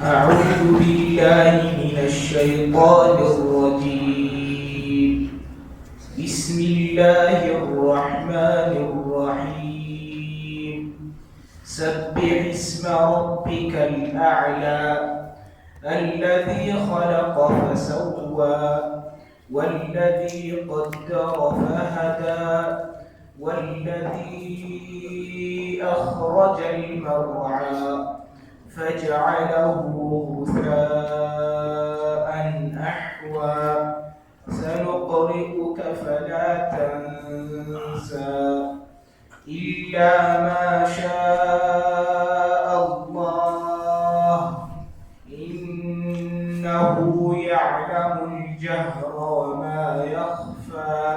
أعوذ بالله من الشيطان الرجيم. بسم الله الرحمن الرحيم. سبح اسم ربك الأعلى الذي خلق فسوى والذي قدر فهدى والذي أخرج المرعى فجعله غثاء أحوى سنقرئك فلا تنسى إلا ما شاء الله إنه يعلم الجهر وما يخفى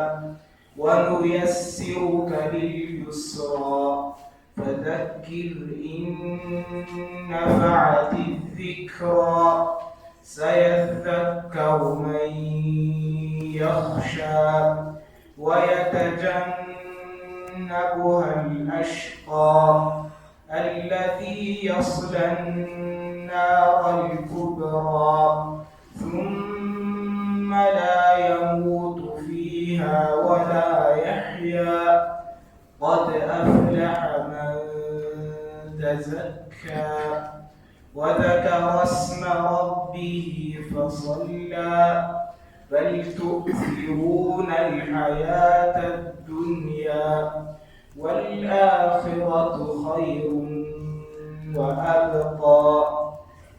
ونيسرك لليسرى فذكر إن نفعت الذكرى سيذكر من يخشى ويتجنبها الأشقى الذي يصلى النار الكبرى ثم لا يموت فيها ولا يحيا قد أفلح من تزكى وذكر اسم ربه فصلى بل تؤثرون الحياة الدنيا والآخرة خير وأبقى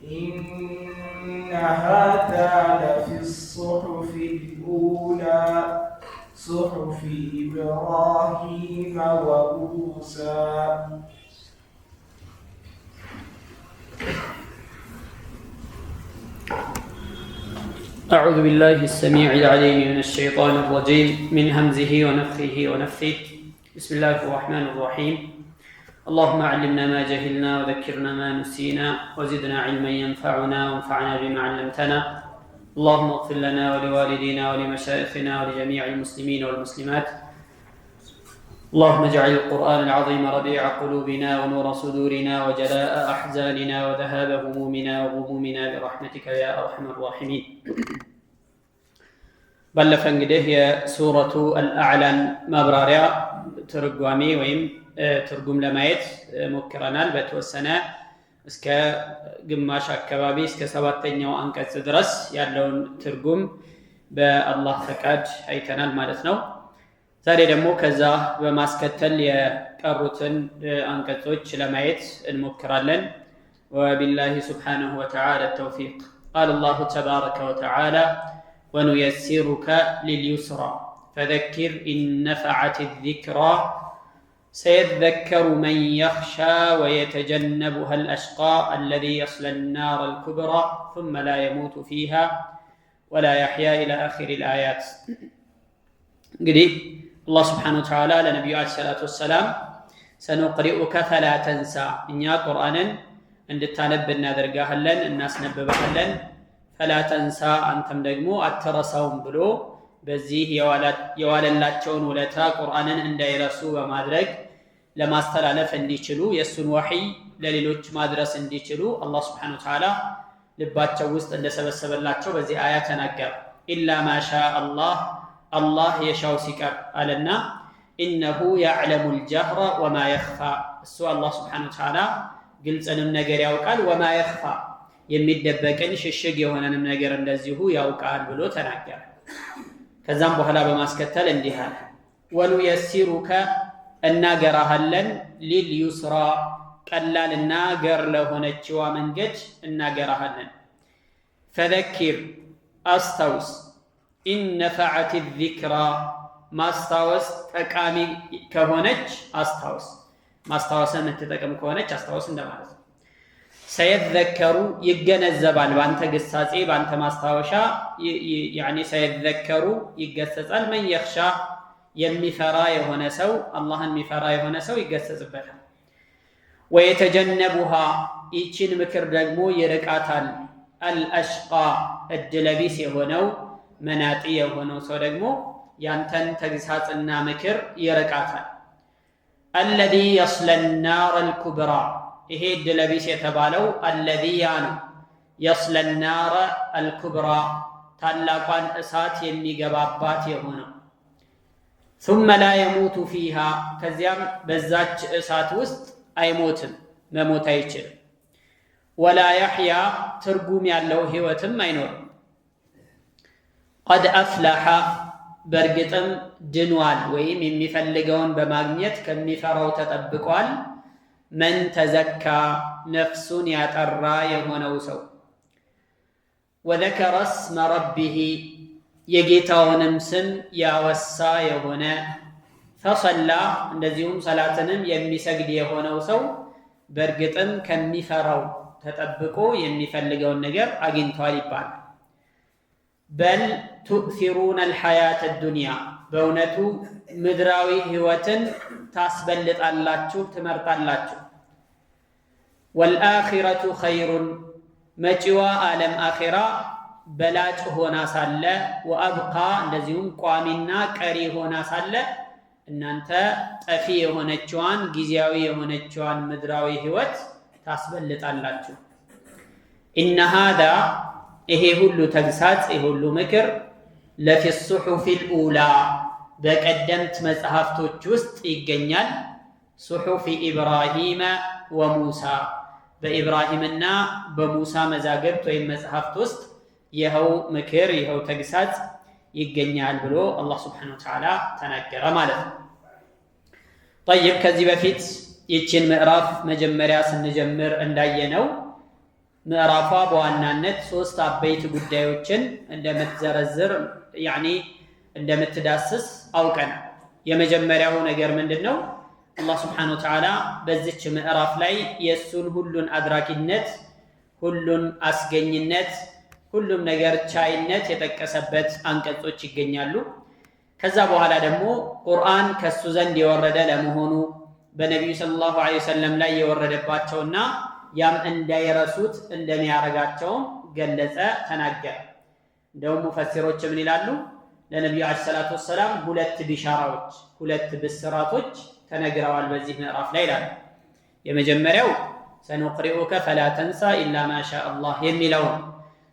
إن هذا لفي الصحف الأولى صحف إبراهيم وموسى. أعوذ بالله السميع العليم من الشيطان الرجيم من همزه ونفخه ونفثه. بسم الله الرحمن الرحيم. اللهم علمنا ما جهلنا وذكرنا ما نسينا وزدنا علما ينفعنا وانفعنا بما علمتنا. اللهم اغفر لنا ولوالدينا ولمشايخنا ولجميع المسلمين والمسلمات. اللهم اجعل القرآن العظيم ربيع قلوبنا ونور صدورنا وجلاء أحزاننا وذهاب همومنا وغمومنا برحمتك يا أرحم الراحمين. بلغ እንግዲህ የሱረቱ አልአዕላን ማብራሪያ ትርጓሜ ወይም ትርጉም ለማየት ሞክረናል። በተወሰነ እስከ ግማሽ አካባቢ እስከ 7ኛው አንቀጽ ድረስ ያለውን ትርጉም በአላህ ፈቃድ አይተናል ማለት ነው። ዛሬ ደግሞ ከዛ በማስከተል የቀሩትን አንቀጾች ለማየት እንሞክራለን። ወቢላሂ ሱብሓነሁ ወተዓላ ተውፊቅ። ቃለ አላሁ ተባረከ ወተዓላ ወኑየሲሩከ ሊልዩስራ ፈዘኪር ኢን ነፈዐት ዚክራ سيذكر من يخشى ويتجنبها الأشقى الذي يصلى النار الكبرى ثم لا يموت فيها ولا يحيا إلى آخر الآيات. قديم الله سبحانه وتعالى لنبي عليه الصلاة والسلام سنقرئك فلا تنسى إن قرآنا عند التانب النذر قاهلا الناس نببهلا فلا تنسى أنتم دقمو الترسون بلو በዚህ የዋለላቸውን ውለታ ቁርአንን እንዳይረሱ በማድረግ ለማስተላለፍ እንዲችሉ የሱን ወህይ ለሌሎች ማድረስ እንዲችሉ አላህ Subhanahu Wa Ta'ala ልባቸው ውስጥ እንደሰበሰበላቸው በዚህ አያ ተናገረ። ኢላ ማሻ አላህ የሻው ሲቀር አለና ኢነሁ ያዕለሙል ጀህረ ወማ የኽፋ እሱ አላህ Subhanahu Wa Ta'ala ግልጽንም ነገር ያውቃል ወማ የኽፋ የሚደበቅን ሽሽግ የሆነንም ነገር እንደዚሁ ያውቃል ብሎ ተናገረ። ከዛም በኋላ በማስከተል እንዲህ አለ ወኑየሲሩከ እናገራሃለን ሊልዩስራ ቀላልና ገር ለሆነችዋ መንገድ እናገራሃለን። ፈዘኪር አስታውስ ኢን ነፈዐት ዚክራ ማስታወስ ጠቃሚ ከሆነች አስታውስ፣ ማስታወስን የምትጠቅም ከሆነች አስታውስ እንደማለት ነው። ሰየዘከሩ ይገነዘባል ባንተ ግሳጼ ባንተ ማስታወሻ ያኒ ሰየዘከሩ ይገሰጻል መን የኽሻ የሚፈራ የሆነ ሰው አላህን የሚፈራ የሆነ ሰው ይገሰጽበታል። ወየተጀነቡሃ ይችን ምክር ደግሞ ይርቃታል አልአሽቃ እድለቢስ የሆነው መናጢ የሆነው ሰው ደግሞ ያንተን ተግሳጽና ምክር ይርቃታል። አለዚ የስለ ናር አልኩብራ ይሄ እድለቢስ የተባለው አለዚ ያ ነው የስለ ናረ አልኩብራ ታላቋን እሳት የሚገባባት የሆነው ثم لا يموت فيها ከዚያም በዛች እሳት ውስጥ አይሞትም መሞት አይችልም ወላ يحيى ትርጉም ያለው ህይወትም አይኖርም قد أفلح በርግጥም ድኗል ወይም የሚፈልገውን በማግኘት ከሚፈራው ተጠብቋል من تزكى ነፍሱን ያጠራ የሆነው ሰው وذكر اسم ربه የጌታውንም ስም ያወሳ የሆነ ፈሰላ እንደዚሁም ሰላትንም የሚሰግድ የሆነው ሰው በርግጥም ከሚፈራው ተጠብቆ የሚፈልገውን ነገር አግኝቷል ይባላል በል تؤثرون الحياة الدنيا በእውነቱ ምድራዊ ህይወትን ታስበልጣላችሁ ትመርጣላችሁ والآخرة خير መጪዋ ዓለም አኺራ በላጭ ሆና ሳለ ወአብቃ እንደዚሁም ቋሚና ቀሪ ሆና ሳለ እናንተ ጠፊ የሆነችዋን ጊዜያዊ የሆነችዋን ምድራዊ ህይወት ታስበልጣላችሁ إن هذا ይሄ ሁሉ ተግሳጽ ይሄ ሁሉ ምክር ለፊ الصحف الأولى በቀደምት መጽሐፍቶች ውስጥ ይገኛል صحف إبراهيم وموسى በኢብራሂምና በሙሳ መዛግብት ወይም መጽሐፍት ውስጥ ይኸው ምክር ይኸው ተግሳጽ ይገኛል ብሎ አላህ Subhanahu Wa Ta'ala ተናገረ ማለት ነው طيب ከዚህ በፊት ይህችን ምዕራፍ መጀመሪያ ስንጀምር እንዳየነው ምዕራፏ በዋናነት ሶስት አበይት ጉዳዮችን እንደምትዘረዝር እንደምትዳስስ አውቀናል የመጀመሪያው ነገር ምንድነው አላህ Subhanahu Wa Ta'ala በዚች ምዕራፍ ላይ የሱን ሁሉን አድራጊነት ሁሉን አስገኝነት ሁሉም ነገር ቻይነት የጠቀሰበት አንቀጾች ይገኛሉ ከዛ በኋላ ደግሞ ቁርአን ከሱ ዘንድ የወረደ ለመሆኑ በነብዩ ሰለላሁ ዐለይሂ ወሰለም ላይ የወረደባቸውና ያም እንዳይረሱት እንደሚያረጋቸው ገለጸ ተናገረ እንደውም ሙፈሲሮች ምን ይላሉ ለነብዩ ዐለይሂ ሰላቱ ወሰለም ሁለት ቢሻራዎች ሁለት ብስራቶች ተነግረዋል በዚህ ምዕራፍ ላይ ይላል የመጀመሪያው سنقرئك فلا تنسى إلا ما شاء الله የሚለው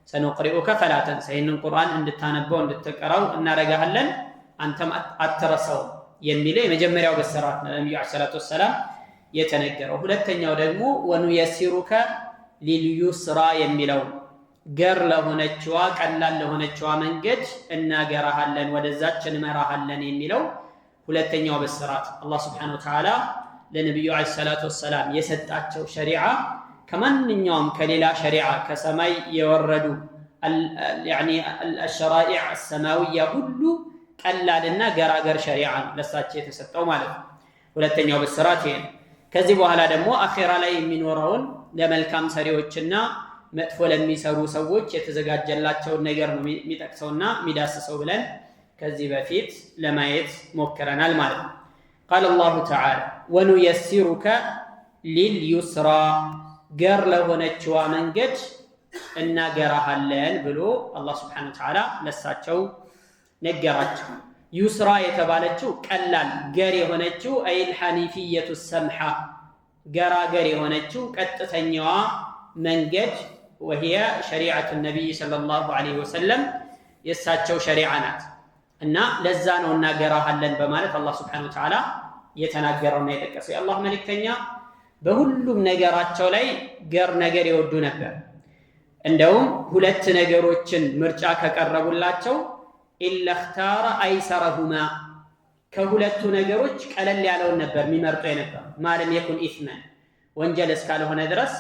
سنقرئك فلا تنسى ይህንን ቁርአን እንድታነበው እንድትቀራው እናረጋለን አንተም አትረሳው የሚለው የመጀመሪያው ብስራት ነው ነብዩ ዐለይሂ ሰላቱ ወሰለም የተነገረው ሁለተኛው ደግሞ ወኑየሲሩከ ሊልዩስራ የሚለው ገር ለሆነችዋ ቀላል ለሆነችዋ መንገድ እናገራለን ወደዛች እንመራሃለን የሚለው ሁለተኛው ብስራት አላህ Subhanahu Wa Ta'ala ለነብዩ ዐለይሂ ሰላቱ ወሰለም የሰጣቸው ሸሪዓ ከማንኛውም ከሌላ ሸሪዓ ከሰማይ የወረዱ الشرائع السماوية ሁሉ ቀላልና ገራገር ሸሪዓ ነው ለሳቸው የተሰጠው ማለት ነው ሁለተኛው ብስራት ይሄ ከዚህ በኋላ ደግሞ አኺራ ላይ የሚኖረውን ለመልካም ሰሪዎችና መጥፎ ለሚሰሩ ሰዎች የተዘጋጀላቸው ነገር ነው የሚጠቅሰውና የሚዳስሰው ብለን ከዚህ በፊት ለማየት ሞክረናል ማለት ነው قال الله تعالى ونيسرك لليسرى ገር ለሆነችዋ መንገድ እናገራለን ብሎ አላህ Subhanahu Wa Ta'ala ለሳቸው ነገራቸው ዩስራ የተባለችው ቀላል ገር የሆነችው አይል ሐኒፊየቱ ሰምሐ ገራገር የሆነችው ቀጥተኛዋ መንገድ وهي شريعه النبي صلى الله عليه وسلم የሳቸው ሸሪዓ ናት እና ለዛ ነው እናገራለን በማለት አላህ Subhanahu Wa Ta'ala የተናገረውና የጠቀሰው የአላህ መልእክተኛ በሁሉም ነገራቸው ላይ ገር ነገር ይወዱ ነበር እንደውም ሁለት ነገሮችን ምርጫ ከቀረቡላቸው ኢላ اختار ايسرهما ከሁለቱ ነገሮች ቀለል ያለውን ነበር የሚመርጡ የነበር ማለም ይኩን ኢስማን ወንጀል እስካልሆነ ድረስ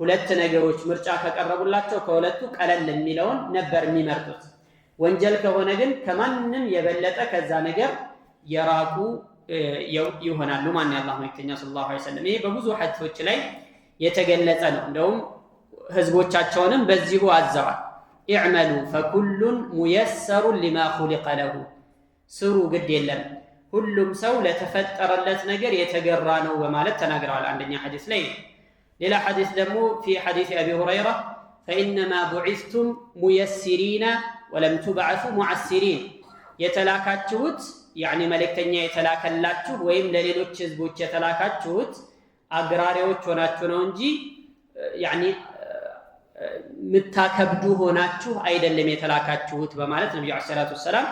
ሁለት ነገሮች ምርጫ ከቀረቡላቸው ከሁለቱ ቀለል የሚለውን ነበር የሚመርጡት ወንጀል ከሆነ ግን ከማንንም የበለጠ ከዛ ነገር የራቁ ይሆናሉ ማን ያላህ መልእክተኛ ሰለላሁ ዐለይሂ ወሰለም ይሄ በብዙ ሐዲሶች ላይ የተገለጸ ነው እንደውም ህዝቦቻቸውንም በዚሁ አዘዋል اعملوا فكل ميسر لما خلق له ስሩ ግድ የለም ሁሉም ሰው ለተፈጠረለት ነገር የተገራ ነው በማለት ተናግረዋል አንደኛ ሐዲስ ላይ ሌላ ሐዲስ ደግሞ في حديث ابي هريره فانما بعثتم ميسرين ولم تبعثوا معسرين የተላካችሁት መልእክተኛ የተላከላችሁ ወይም ለሌሎች ህዝቦች የተላካችሁት አግራሪዎች ሆናችሁ ነው እንጂ ምታከብዱ ሆናችሁ አይደለም የተላካችሁት በማለት ነብዩ አለይሂ ሰላቱ ወሰላም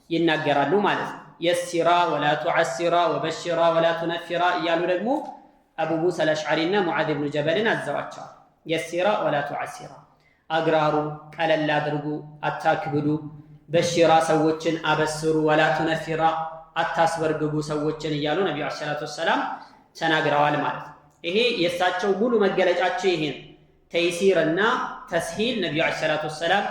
ይናገራሉ ማለት ነው። የሲራ ወላ ቱዓሲራ ወበሽራ ወላ ቱነፊራ እያሉ ደግሞ አቡ ሙሳ አልአሽዓሪና ሙዓዝ ብኑ ጀበልን አዘዋቸዋል። የሲራ ወላ ቱዓሲራ፣ አግራሩ ቀለል አድርጉ አታክብዱ፣ በሽራ ሰዎችን አበስሩ፣ ወላ ቱነፊራ አታስበርግጉ ሰዎችን እያሉ ነብዩ አለይሂ ሰላቱ ወሰላም ተናግረዋል ማለት ነው። ይሄ የእሳቸው ሙሉ መገለጫቸው ይሄ ነው። ተይሲርና ተስሂል ነብዩ አለይሂ ሰላቱ ወሰላም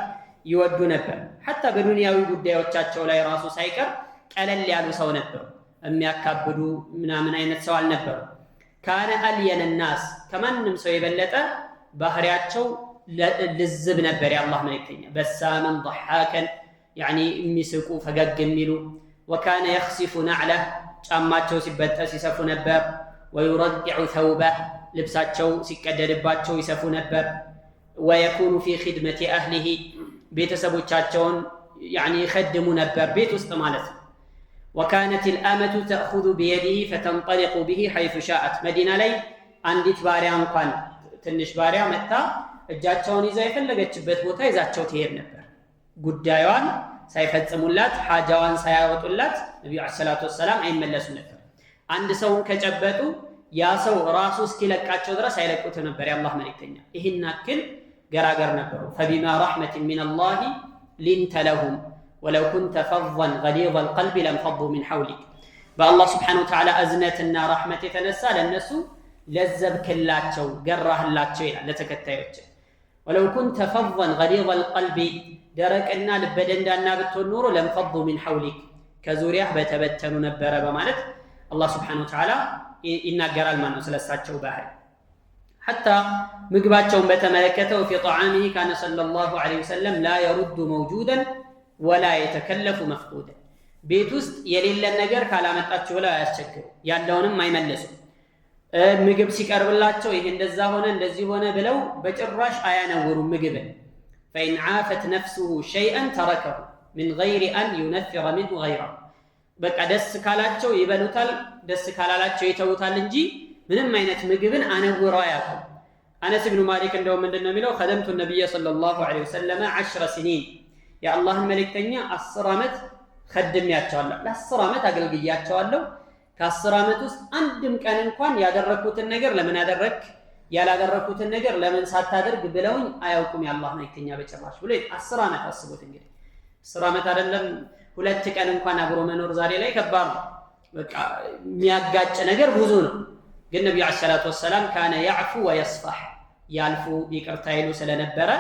ይወዱ ነበር። ሐታ በዱንያዊ ጉዳዮቻቸው ላይ ራሱ ሳይቀር ቀለል ያሉ ሰው ነበሩ። የሚያካብዱ ምናምን አይነት ሰው አልነበሩ። ካነ አልየነ ናስ፣ ከማንም ሰው የበለጠ ባህሪያቸው ልዝብ ነበር የአላህ መልእክተኛ። በሳመን ضحاكን ያኒ የሚስቁ ፈገግ የሚሉ። ወካነ የኽሲፉ ነዕለህ፣ ጫማቸው ሲበጠስ ይሰፉ ነበር። ወዩረዲዑ ተውበህ፣ ልብሳቸው ሲቀደድባቸው ይሰፉ ነበር። ወየኩኑ ፊ ኺድመቲ አህሊሂ፣ ቤተሰቦቻቸውን ያኒ ይኸድሙ ነበር ቤት ውስጥ ማለት ነው። ወካነት ልአመቱ ተእኹዙ ቢየዲሂ ፈተንጠሊቁ ቢሂ ሐይሱ ሻአት፣ መዲና ላይ አንዲት ባሪያ እንኳን ትንሽ ባሪያ መጥታ እጃቸውን ይዛ የፈለገችበት ቦታ ይዛቸው ትሄድ ነበር። ጉዳዩን ሳይፈጽሙላት ሓጃዋን ሳያወጡላት ነቢዩ ዓለይሂ ሰላቱ ወሰላም አይመለሱ ነበር። አንድ ሰውን ከጨበጡ ያ ሰው ራሱ እስኪለቃቸው ድረስ አይለቁት ነበር የአላህ መልእክተኛ። ይህን ያክል ገራገር ነበሩ። ፈቢማ ረሕመትን ሚነላሂ ሊንተ ለሁም ወለው ኩንተ ፈዘን ገሊዘል ቀልቢ ለንፈዱ ሚን ሐውሊክ፣ በአላህ ስብሓነሁ ወተዓላ እዝነትና ረሕመት የተነሳ ለእነሱ ለዘብክላቸው ገራህላቸው ይላል ለተከታዮች። ወለው ኩንተ ፈዘን ገሊዘል ቀልቢ፣ ደረቅና ልበደንዳና ብትሆን ኖሮ ለንፈዱ ሚን ሐውሊክ፣ ከዙሪያህ በተበተኑ ነበረ በማለት አላህ ስብሓነሁ ወተዓላ ይናገራል ማለት ነው ስለሳቸው ባህሪ። ሐታ ምግባቸውን በተመለከተ ወፊ ጠዓሚሂ ካነ ሰለላሁ ዐለይሂ ወሰለም ላ የሩዱ መውጁደን ወላ የተከለፉ መፍቁደን፣ ቤት ውስጥ የሌለን ነገር ካላመጣችሁ ብለው አያስቸግሩ፣ ያለውንም አይመልሱም። ምግብ ሲቀርብላቸው ይሄ እንደዛ ሆነ እንደዚህ ሆነ ብለው በጭራሽ አያነውሩም ምግብን። ፈኢን ዓፈት ነፍሱሁ ሸይአን ተረከሁ ሚን ገይሪ አን ዩነፊረ ሚንሁ ገይረሁ፣ በቃ ደስ ካላቸው ይበሉታል፣ ደስ ካላላቸው ይተውታል እንጂ ምንም አይነት ምግብን አነውረው አያውቁም። አነስ ብኑ ማሊክ እንደውም ምንድን ነው የሚለው? ከደምቱ ነቢይ ሰለላሁ ዐለይሂ ወሰለም 10 ሲኒን፣ የአላህን መልእክተኛ 10 ዓመት ከድሜያቸዋለሁ፣ ለ10 ዓመት አገልግያቸዋለሁ። ከ10 ዓመት ውስጥ አንድም ቀን እንኳን ያደረኩትን ነገር ለምን አደረክ፣ ያላደረኩትን ነገር ለምን ሳታደርግ ብለውኝ አያውቁም የአላህ መልእክተኛ በጭራሽ ብሎ 10 ዓመት አስቡት እንግዲህ 10 ዓመት አይደለም 2 ቀን እንኳን አብሮ መኖር ዛሬ ላይ ከባድ ነው። በቃ የሚያጋጭ ነገር ብዙ ነው። ግን ነብዩ አለይሂ ሰላቱ ወሰላም ካነ ያዕፉ ወየስፋህ፣ ያልፉ ይቅርታ ይሉ ስለነበረ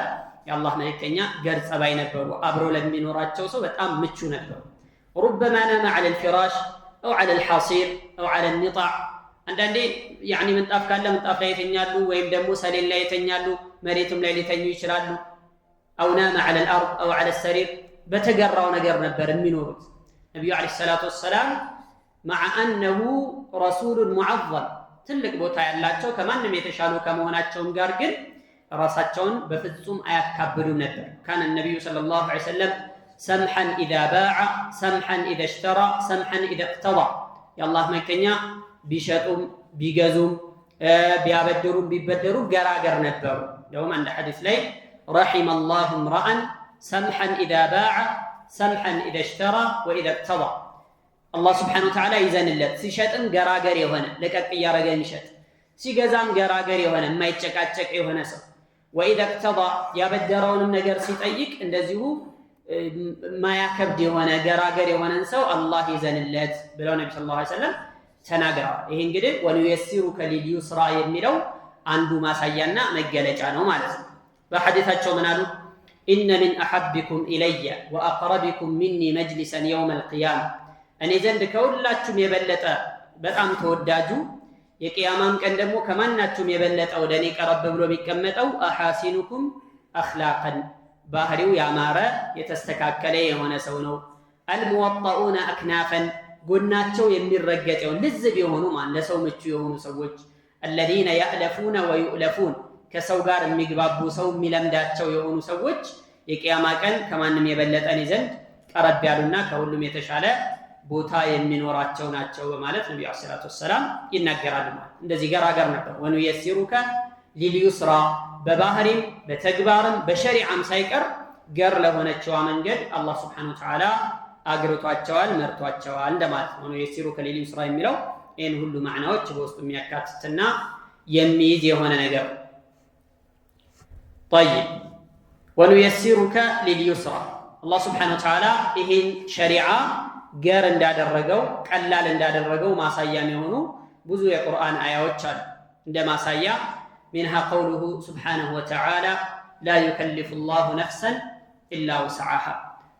የአላህ መልእክተኛ ገር ጸባይ ነበሩ። አብሮ ለሚኖራቸው ሰው በጣም ምቹ ነበሩ። ሩበማ ናመ ዐለ ልፊራሽ አው ዐለ ልሐሲር አው ዐለ ኒጣዕ፣ አንዳንዴ ያኒ ምንጣፍ ካለ ምንጣፍ ላይ የተኛሉ፣ ወይም ደግሞ ሰሌን ላይ የተኛሉ፣ መሬትም ላይ ሊተኙ ይችላሉ። አው ናመ ዐለ ልአርድ አው ዐለ ሰሪር፣ በተገራው ነገር ነበር የሚኖሩት ነቢዩ አለይሂ ሰላቱ ወሰላም። መዓ አነሁ ረሱሉን ሙዐዘም፣ ትልቅ ቦታ ያላቸው ከማንም የተሻሉ ከመሆናቸውም ጋር ግን ራሳቸውን በፍጹም አያካብዱም ነበር። ካነ ነቢዩ ሰለላሁ ዐለይሂ ወሰለም ሰምሐን ኢዛ ባዐ፣ ሰምሐን ኢዛ እሽተራ፣ ሰምሐን ኢዛ እቅተዳ፣ የአላህ መልእክተኛ ቢሸጡም ቢገዙም ቢያበድሩም ቢበደሩም ገራገር ነበሩ። እንደውም አንድ ሐዲስ ላይ ረሒመ ላሁ እምረአን ሰምሐን ኢዛ ባዐ፣ ሰምሐን ኢዛ እሽተራ ወኢዛ እቅተዳ፣ አላህ ስብሓነሁ ወተዓላ ይዘንለት፣ ሲሸጥም ገራገር የሆነ ለቀቅ እያደረገ የሚሸጥ፣ ሲገዛም ገራገር የሆነ የማይጨቃጨቅ የሆነ ሰው። ወኢዛ እቅተዳ፣ ያበደረውንም ነገር ሲጠይቅ እንደዚሁ ማያከብድ የሆነ ገራገር የሆነን ሰው አላህ ይዘንለት ብለው ነቢ ሰለላሁ ዐለይሂ ወሰለም ተናግረዋል። ይሄ እንግዲህ ወኑየሲሩከ ሊልዩስራ የሚለው አንዱ ማሳያና መገለጫ ነው ማለት ነው። በሐዲታቸው ምን አሉ? ኢነ ሚን አሐቢኩም ኢለየ ወአቅረቢኩም ሚኒ መጅሊሰን የውመ አልቂያማ፣ እኔ ዘንድ ከሁላችሁም የበለጠ በጣም ተወዳጁ የቅያማም ቀን ደግሞ ከማናችሁም የበለጠ ወደ እኔ ቀረብ ብሎ የሚቀመጠው አሐሲኑኩም አኽላቀን፣ ባህሪው ያማረ የተስተካከለ የሆነ ሰው ነው። አልሙወጠኡነ አክናፈን፣ ጎናቸው የሚረገጥ የሆኑ ልዝብ የሆኑ ለሰው ምቹ የሆኑ ሰዎች። አለዚነ ያእለፉነ ወዩእለፉን፣ ከሰው ጋር የሚግባቡ ሰው የሚለምዳቸው የሆኑ ሰዎች የቅያማ ቀን ከማንም የበለጠ እኔ ዘንድ ቀረብ ያሉና ከሁሉም የተሻለ ቦታ የሚኖራቸው ናቸው በማለት ነብዩ ሰለላሁ ዐለይሂ ወሰለም ይናገራሉ። ማለት እንደዚህ ገራገር ነበር። ወኑየሲሩከ ሊልዩስራ፣ በባህሪም በተግባርም በሸሪዓም ሳይቀር ገር ለሆነችዋ መንገድ አላህ Subhanahu Wa Ta'ala አግርቷቸዋል መርቷቸዋል እንደማለት ነው። የሲሩከ ሊልዩስራ የሚለው ይህን ሁሉ ማዕናዎች በውስጡ የሚያካትትና የሚይዝ የሆነ ነገር። طيب ወኑየሲሩከ ሊልዩስራ አላህ Subhanahu Wa Ta'ala ይህን ሸሪዓ ገር እንዳደረገው ቀላል እንዳደረገው ማሳያ የሚሆኑ ብዙ የቁርአን አያዎች አሉ። እንደ ማሳያ منها قوله سبحانه وتعالى لا يكلف الله نفسا إلا وسعها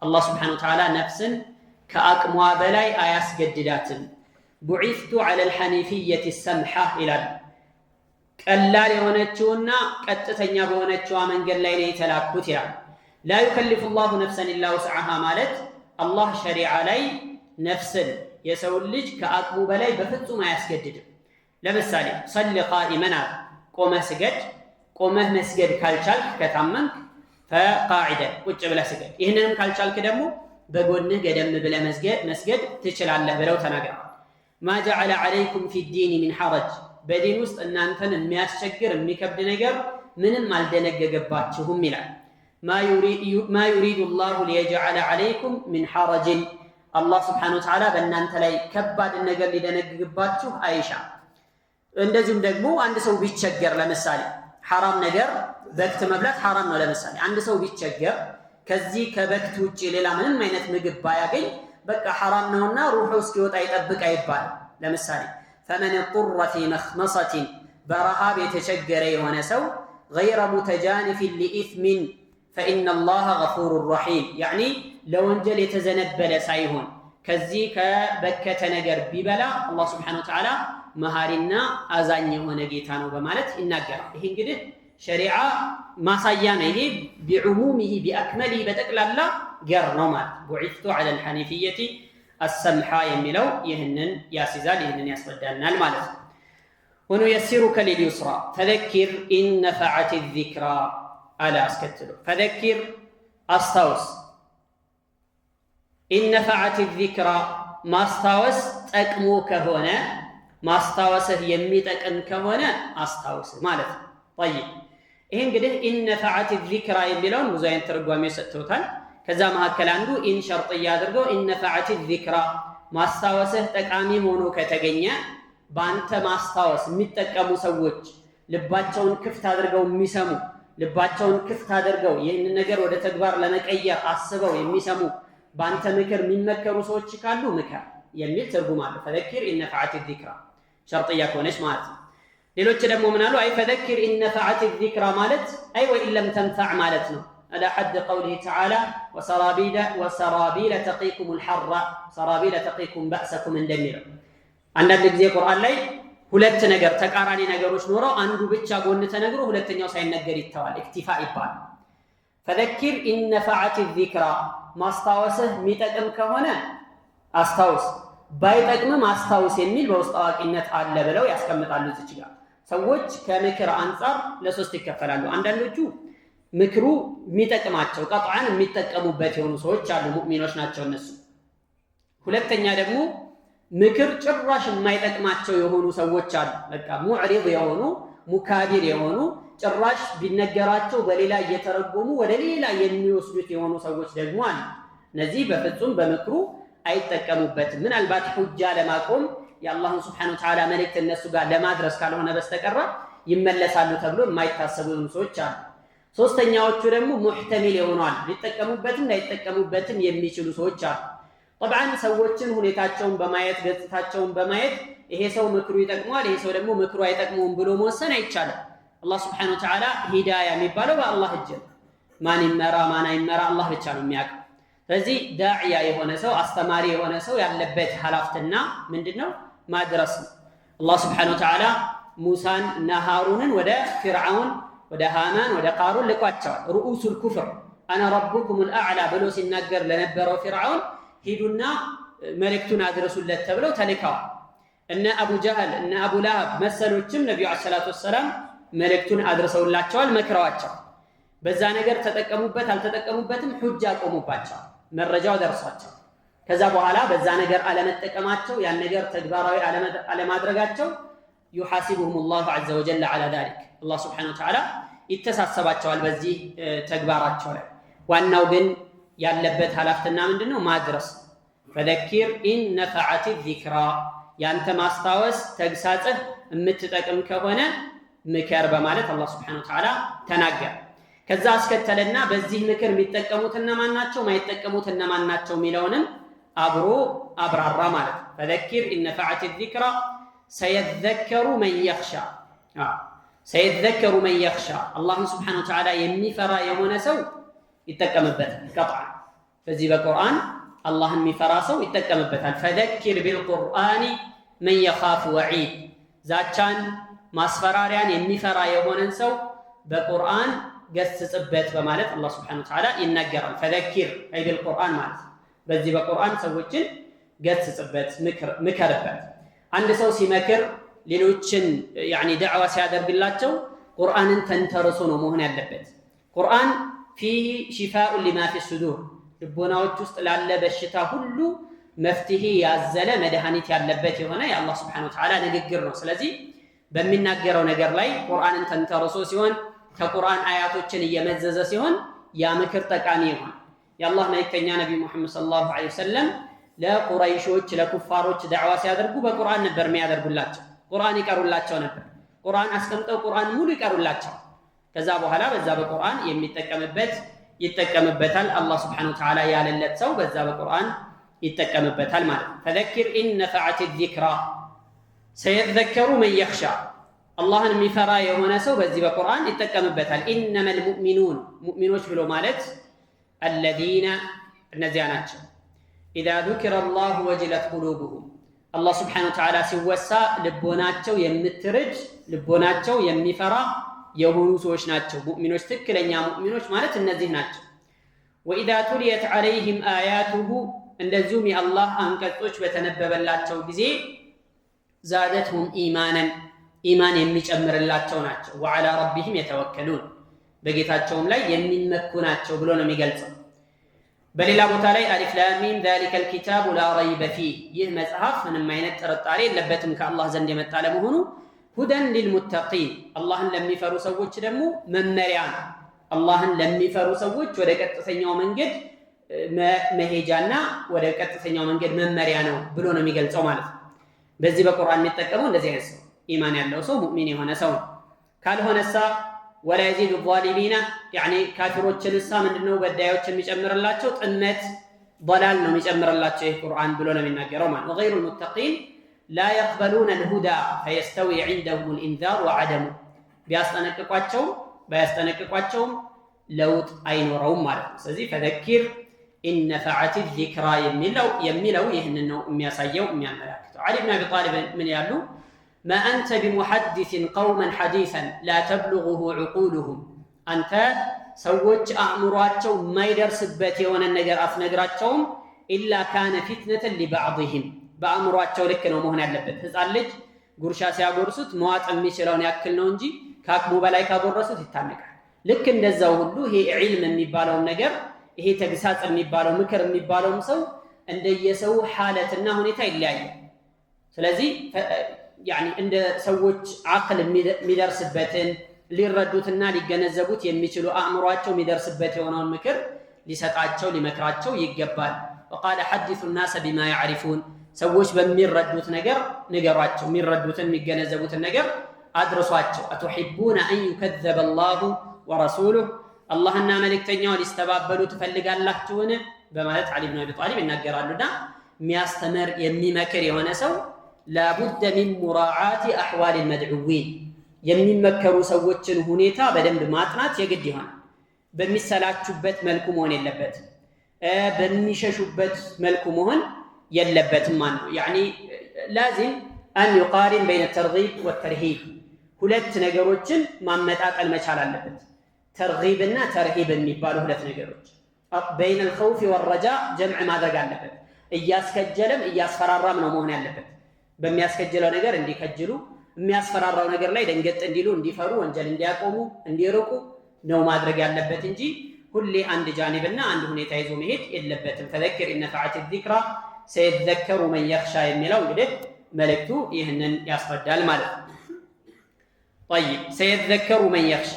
الله سبحانه وتعالى نفسا كأقمى بلاي آياس قددات بعثت على الحنيفية السمحة إلى قلال يهونتشونا قطتنيا بهونتشوا من قال لي تلاكوت يعني لا يكلف الله نفسا إلا وسعها مالت الله شريعة لي نفسا يسول لج كأقمى بلاي بفتو ما يسجدد لمثالي صل قائما قومه سجد قومه مسجد ካልቻልክ ከታመንክ فقاعده ቁጭ ብለህ ስገድ ይሄንንም ካልቻልክ ደግሞ በጎንህ ገደም ብለህ መስገድ ትችላለህ ብለው ተናግረዋል። ما جعل عليكم في الدين من حرج በዲን ውስጥ እናንተን የሚያስቸግር የሚከብድ ነገር ምንም አልደነገገባችሁም ይላል። ما يريد الله ليجعل عليكم من حرج الله سبحانه وتعالى በእናንተ ላይ ከባድ ነገር ሊደነግግባችሁ አይሻ። እንደዚሁም ደግሞ አንድ ሰው ቢቸገር ለምሳሌ حرام ነገር በክት መብላት حرام ነው። ለምሳሌ አንድ ሰው ቢቸገር ከዚህ ከበክት ውጪ ሌላ ምንም አይነት ምግብ ባያገኝ በቃ حرام ነውና ሩሑ እስኪወጣ ይጠብቅ አይባል። ለምሳሌ فمن اضطر في مخمصة برهاب የተቸገረ የሆነ ሰው غير متجانف لإثم فإن الله غفور رحيم يعني ለወንጀል የተዘነበለ ሳይሆን ከዚህ ከበከተ ነገር ቢበላ አላህ Subhanahu Wa Ta'ala መሃሪና አዛኝ የሆነ ጌታ ነው በማለት ይናገራል። ይሄ እንግዲህ ሸሪዓ ማሳያ ነው። ይሄ بعمومه بأكمله በጠቅላላ ገር ነው ማለት بعثت على الحنيفية السمحة የሚለው ይህንን ያስይዛል ይህንን ያስረዳናል ማለት ነው። ونيسرك لليسرى فذكر إن نفعت الذكرى على اسكتلو فذكر استوس إن نفعت الذكرى ما استوس ጠቅሞ ከሆነ ማስታወስህ የሚጠቅም ከሆነ አስታውስ ማለት ነው። طيب ይሄ እንግዲህ إن نفعت الذكرى የሚለውን ብዙ አይነት ትርጓሜ ሰጥተውታል። ከዛ መካከል አንዱ ኢን ሸርጥያ አድርገው إن نفعت الذكرى ማስታወስህ ጠቃሚ ሆኖ ከተገኘ ባንተ ማስታወስ የሚጠቀሙ ሰዎች ልባቸውን ክፍት አድርገው የሚሰሙ ልባቸውን ክፍት አድርገው ይህን ነገር ወደ ተግባር ለመቀየር አስበው የሚሰሙ ባንተ ምክር የሚመከሩ ሰዎች ካሉ ምክር የሚል ትርጉም አለ። فذكر إن نفعت الذكرى شرطية كونش مالت ሌሎች ደግሞ ምን አሉ? አይ فذكر إن نفعت الذكرى ማለት አይ وإن لم تنفع ማለት ነው። على حد قوله تعالى وسرابيل تقيكم الحر سرابيل تقيكم بأسكم እንደሚለው አንዳንድ ጊዜ ቁርአን ላይ ሁለት ነገር ተቃራኒ ነገሮች ኖረው አንዱ ብቻ ጎን ተነግሮ ሁለተኛው ሳይነገር ይተዋል። ኢክቲፋ ይባላል። فذكر إن نفعت الذكرى ማስታወስህ የሚጠቅም ከሆነ አስታውስ ባይጠቅምም አስታውስ የሚል በውስጥ አዋቂነት አለ ብለው ያስቀምጣሉ። እዚህ ጋር ሰዎች ከምክር አንፃር ለሶስት ይከፈላሉ። አንዳንዶቹ ምክሩ የሚጠቅማቸው ቀጥዓን የሚጠቀሙበት የሆኑ ሰዎች አሉ፣ ሙእሚኖች ናቸው እነሱ። ሁለተኛ ደግሞ ምክር ጭራሽ የማይጠቅማቸው የሆኑ ሰዎች አሉ። በቃ ሙዕሪድ የሆኑ ሙካቢር የሆኑ ጭራሽ ቢነገራቸው በሌላ እየተረጎሙ ወደ ሌላ የሚወስዱት የሆኑ ሰዎች ደግሞ አሉ። እነዚህ በፍጹም በምክሩ አይጠቀሙበትም። ምናልባት ሁጃ ለማቆም የአላህን Subhanahu Wa Ta'ala መልእክት እነሱ ጋር ለማድረስ ካልሆነ በስተቀር ይመለሳሉ ተብሎ የማይታሰቡ ሰዎች አሉ። ሶስተኛዎቹ ደግሞ ሙህተሚል የሆኗል ሊጠቀሙበትም ላይጠቀሙበትም የሚችሉ ሰዎች አሉ። طبعا ሰዎችን ሁኔታቸውን በማየት ገጽታቸውን በማየት ይሄ ሰው ምክሩ ይጠቅማል ይሄ ሰው ደግሞ ምክሩ አይጠቅመውም ብሎ መወሰን አይቻልም። አላህ Subhanahu Wa Ta'ala ሂዳያ የሚባለው በአላህ እጅ ነው። ማን ይመራ ማን አይመራ አላህ ብቻ ነው የሚያውቀው። ስለዚህ ዳዕያ የሆነ ሰው አስተማሪ የሆነ ሰው ያለበት ኃላፊነትና ምንድነው? ማድረስ ነው። አላህ Subhanahu Wa Ta'ala ሙሳን እና ሃሩንን ወደ ፊርዓውን ወደ ሃማን ወደ ቃሩን ልቋቸዋል። ሩኡሱል ኩፍር አና ረቡኩሙል አዕላ ብሎ ሲናገር ለነበረው ፊርዓውን ሂዱና መልእክቱን አድርሱለት ተብለው ተልከዋል። እነ አቡ ጀህል እነ አቡ ለሃብ መሰሎችም ነብዩ ሰለላሁ ዐለይሂ ወሰለም መልእክቱን አድርሰውላቸዋል፣ መክረዋቸዋል። በዛ ነገር ተጠቀሙበት አልተጠቀሙበትም ሁጃ ቆሙባቸው፣ መረጃው ደርሷቸው። ከዛ በኋላ በዛ ነገር አለመጠቀማቸው ያን ነገር ተግባራዊ አለማድረጋቸው يحاسبهم الله عز وجل على ذلك الله سبحانه وتعالى ይተሳሰባቸዋል በዚህ ተግባራቸው ላይ። ዋናው ግን ያለበት ኃላፊነትና ምንድነው? ማድረስ። ፈዘኪር ኢን ነፈዐት ዚክራ፣ ያንተ ማስታወስ ተግሳጽህ የምትጠቅም ከሆነ ምከር በማለት አላህ ሱብሓነሁ ወተዓላ ተናገረ። ከዛ አስከተለና በዚህ ምክር የሚጠቀሙት እነማን ናቸው፣ ማይጠቀሙት እነማን ናቸው የሚለውንም አብሮ አብራራ ማለት ነው። ፈዘኪር ኢን ነፈዐት ዚክራ ሰየዘከሩ መን የኽሻ፣ ሰየዘከሩ መን የኽሻ፣ አላህን ሱብሓነሁ ወተዓላ የሚፈራ የሆነ ሰው ይጠቀምበታል። ቀጥዓ በዚህ በቁርአን አላህን የሚፈራ ሰው ይጠቀምበታል። ፈዘኪር ቢልቁርአኒ መን የኻፉ ወዒድ፣ ዛቻን ማስፈራሪያን የሚፈራ የሆነን ሰው በቁርአን ገስጽበት በማለት አላህ ሱብሓነሁ ወተዓላ ይናገራል። ፈዘኪር አይ ቢልቁርአን ማለት በዚህ በቁርአን ሰዎችን ገስጽበት፣ ምከርበት። አንድ ሰው ሲመክር ሌሎችን ዳዕዋ ሲያደርግላቸው ቁርአንን ተንተርሶ ነው መሆን ያለበት። ቁርአን ፊህ ሽፋኡን ሊማ ፊ ሱዱር፣ ልቦናዎች ውስጥ ላለ በሽታ ሁሉ መፍትሄ ያዘለ መድኃኒት ያለበት የሆነ የአላህ ሱብሓነሁ ወተዓላ ንግግር ነው። ስለዚህ በሚናገረው ነገር ላይ ቁርአንን ተንተርሶ ሲሆን፣ ከቁርአን አያቶችን እየመዘዘ ሲሆን ያ ምክር ጠቃሚ ይሆን። የአላህ መልእክተኛ ነቢ ሙሐመድ ሰለላሁ ዐለይሂ ወሰለም ለቁረይሾች ለኩፋሮች ዳዕዋ ሲያደርጉ በቁርአን ነበር የሚያደርጉላቸው። ቁርአን ይቀሩላቸው ነበር። ቁርአን አስቀምጠው ቁርአን ሙሉ ይቀሩላቸው። ከዛ በኋላ በዛ በቁርአን የሚጠቀምበት ይጠቀምበታል። አላህ ሱብሓነሁ ወተዓላ ያለለት ሰው በዛ በቁርአን ይጠቀምበታል ማለት ነው። ፈዘኪር ኢን ነፈዐት ዚክራ ሰየዘከሩ መን የኽሻ፣ አላህን የሚፈራ የሆነ ሰው በዚህ በቁርአን ይጠቀምበታል። ኢነመል ሙእሚኑን፣ ሙእሚኖች ብሎ ማለት አለዚነ፣ እነዚያ ናቸው ኢዛ ذكر الله وجلت قلوبهم፣ አላህ ሱብሓነሁ ወተዓላ ሲወሳ ልቦናቸው የምትርድ ልቦናቸው የሚፈራ የሆኑ ሰዎች ናቸው። ሙእሚኖች፣ ትክክለኛ ሙእሚኖች ማለት እነዚህ ናቸው። ወኢዛ ቱሊየት ዐለይሂም አያቱሁ፣ እንደዚሁም የአላህ አንቀጾች በተነበበላቸው ጊዜ ዛደትሁም ኢማናን፣ ኢማን የሚጨምርላቸው ናቸው። ወዐላ ረቢሂም የተወከሉን፣ በጌታቸውም ላይ የሚመኩ ናቸው ብሎ ነው የሚገልጸው። በሌላ ቦታ ላይ አሊፍ ላም ሚም ዛሊከል ኪታቡ ላ ረይበ ፊህ፣ ይህ መጽሐፍ ምንም አይነት ጥርጣሬ የለበትም ከአላህ ዘንድ የመጣ ለመሆኑ። ሁደን ሊልሙተቂን፣ አላህን ለሚፈሩ ሰዎች ደግሞ መመሪያ ነው። አላህን ለሚፈሩ ሰዎች ወደ ቀጥተኛው መንገድ መሄጃና ወደ ቀጥተኛው መንገድ መመሪያ ነው ብሎ ነው የሚገልጸው ማለት ነው። በዚህ በቁርአን የሚጠቀመው እንደዚህ አይነት ሰው ኢማን ያለው ሰው ሙእሚን የሆነ ሰው ነው። ካልሆነሳ ወላ የዚዱ ዛሊሚና፣ ካፊሮችንሳ ምንድነው በዳዮችን የሚጨምርላቸው? ጥመት ضላል ነው የሚጨምርላቸው ይህ ቁርአን ብሎ ነው የሚናገረው ማለት ነው። ገይሩል ሙተቂን ላ የቅበሉነ ልሁዳ ፈየስተዊ ዒንደሁም ልኢንዛር ወዐደሙ፣ ቢያስጠነቅቋቸውም ባያስጠነቅቋቸውም ለውጥ አይኖረውም ማለት ነው። ስለዚህ ፈዘኪር ኢን ነፈዐት ዚክራ የሚለው ይህንን ነው የሚያሳየው የሚያመላክተው። ዓሊ ብን አቢ ጣሊብ ምን ያሉ? ማ አንተ ቢሙሐዲሲን ቀውመን ሐዲሰን ላ ተብሉጉሁ ዑቁሉሁም፣ አንተ ሰዎች አእምሯቸው የማይደርስበት የሆነ ነገር አትነግራቸውም። ኢላ ካነ ፊትነተን ሊባዕድህም፣ በአእምሯቸው ልክ ነው መሆን ያለበት። ህፃን ልጅ ጉርሻ ሲያጎርሱት መዋጥ የሚችለውን ያክል ነው እንጂ ከአቅሙ በላይ ካጎረሱት ይታነቃል። ልክ እንደዛው ሁሉ ይሄ ዒልም የሚባለውን ነገር፣ ይሄ ተግሳጽ የሚባለው ምክር የሚባለውም ሰው እንደየሰው ሐለትና ሁኔታ ይለያያል። ስለዚህ እንደ ሰዎች አቅል የሚደርስበትን ሊረዱትና ሊገነዘቡት የሚችሉ አእምሯቸው የሚደርስበት የሆነውን ምክር ሊሰጣቸው ሊመክራቸው ይገባል። ወቃለ ሐዲሱ ናሰ ቢማ ያዕሪፉን፣ ሰዎች በሚረዱት ነገር ንገሯቸው፣ የሚረዱትን የሚገነዘቡትን ነገር አድርሷቸው። አቱሒቡነ አን ዩከዘበ አላሁ ወረሱሉህ፣ አላህና መልእክተኛው ሊስተባበሉ ትፈልጋላችሁን? በማለት ዓሊ ብን አቢ ጣሊብ ይናገራሉና የሚያስተምር የሚመክር የሆነ ሰው ላቡደ ሚን ሙራዓቲ አሕዋል ልመድዑዊን፣ የሚመከሩ ሰዎችን ሁኔታ በደንብ ማጥናት የግድ ይሆናል። በሚሰላቹበት መልኩ መሆን የለበትም። በሚሸሹበት መልኩ መሆን የለበትም ማለት ነው። ላዚም አን ዩቃሪን በይነ ተርጊብ ወተርሂብ፣ ሁለት ነገሮችን ማመጣጠል መቻል አለበት። ተርጊብና ተርሂብ የሚባሉ ሁለት ነገሮች፣ በይነ ልኸውፊ ወረጃ ጀምዕ ማድረግ አለበት። እያስከጀለም እያስፈራራም ነው መሆን ያለበት። በሚያስከጅለው ነገር እንዲከጅሉ፣ የሚያስፈራራው ነገር ላይ ደንገጥ እንዲሉ፣ እንዲፈሩ፣ ወንጀል እንዲያቆሙ፣ እንዲርቁ ነው ማድረግ ያለበት እንጂ ሁሌ አንድ ጃኒብና አንድ ሁኔታ ይዞ መሄድ የለበትም። ፈዘክር ኢን ነፈዐት ዚክራ ሰየዘከሩ መን የኽሻ የሚለው እንግዲህ መልእክቱ ይህንን ያስረዳል ማለት ነው። ጠይብ ሰየዘከሩ መን የኽሻ፣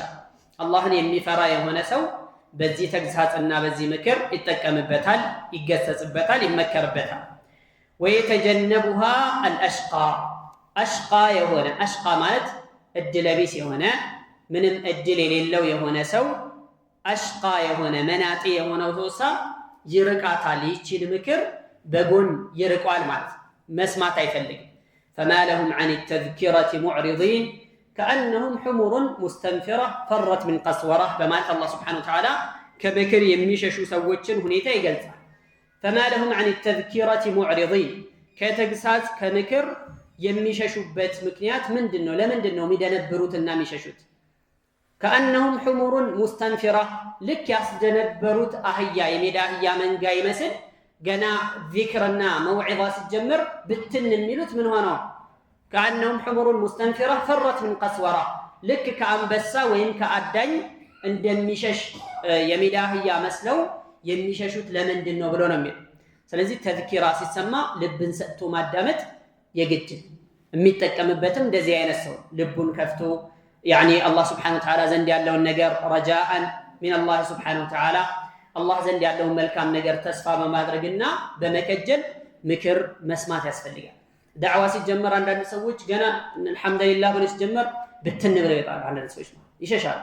አላህን የሚፈራ የሆነ ሰው በዚህ ተግሳጽና በዚህ ምክር ይጠቀምበታል፣ ይገሰጽበታል፣ ይመከርበታል። ወየተጀነቡሃ አልአሽቃ አሽቃ የሆነ አሽቃ ማለት እድለቢስ የሆነ ምንም እድል የሌለው የሆነ ሰው አሽቃ የሆነ መናጤ የሆነው ሰውሳ ይርቃታል። ይቺን ምክር በጎን ይርቋል ማለት መስማት አይፈልግም። فما لهم عن التذكرة معرضين كأنهم حمر مستنفرة فرت من قسورة بمالك الله سبحانه وتعالى كبكر يميششو سوتشن هنيتا يقلت فما لهم عن التذكرة معرضين كتقسات كمكر يميششو بيت مكنيات من دنو لمن دنو ميدان بروت الناميششوت كأنهم حمر مستنفرة لك يصدن بروت أهيا يميدا أهيا من قاي مسل قنا ذكرنا موعظة الجمر بالتن الميلوت من هنا كأنهم حمر مستنفرة فرت من قسورة لك كأنبسا وين كأدن عند المشش يميدا هي مسلو يمششوت لمن دنو بلون ميل سلازي تذكيرا سيسمى لبن سأتو مادامت يجد ميتكمبتم دزي عين السو لبن كفتو يعني الله سبحانه وتعالى زند ያለው ነገር رجاء من الله سبحانه وتعالى الله ዘንድ ያለው መልካም ነገር ተስፋ በማድረግና በመከጀል ምክር መስማት ያስፈልጋል። ዳዕዋ ሲጀመር አንዳንድ ሰዎች ገና አልহামዱሊላህ ብለው ሲጀመር ብትን ብለው ይጣሉ። አንዳንድ ሰዎች ይሸሻሉ።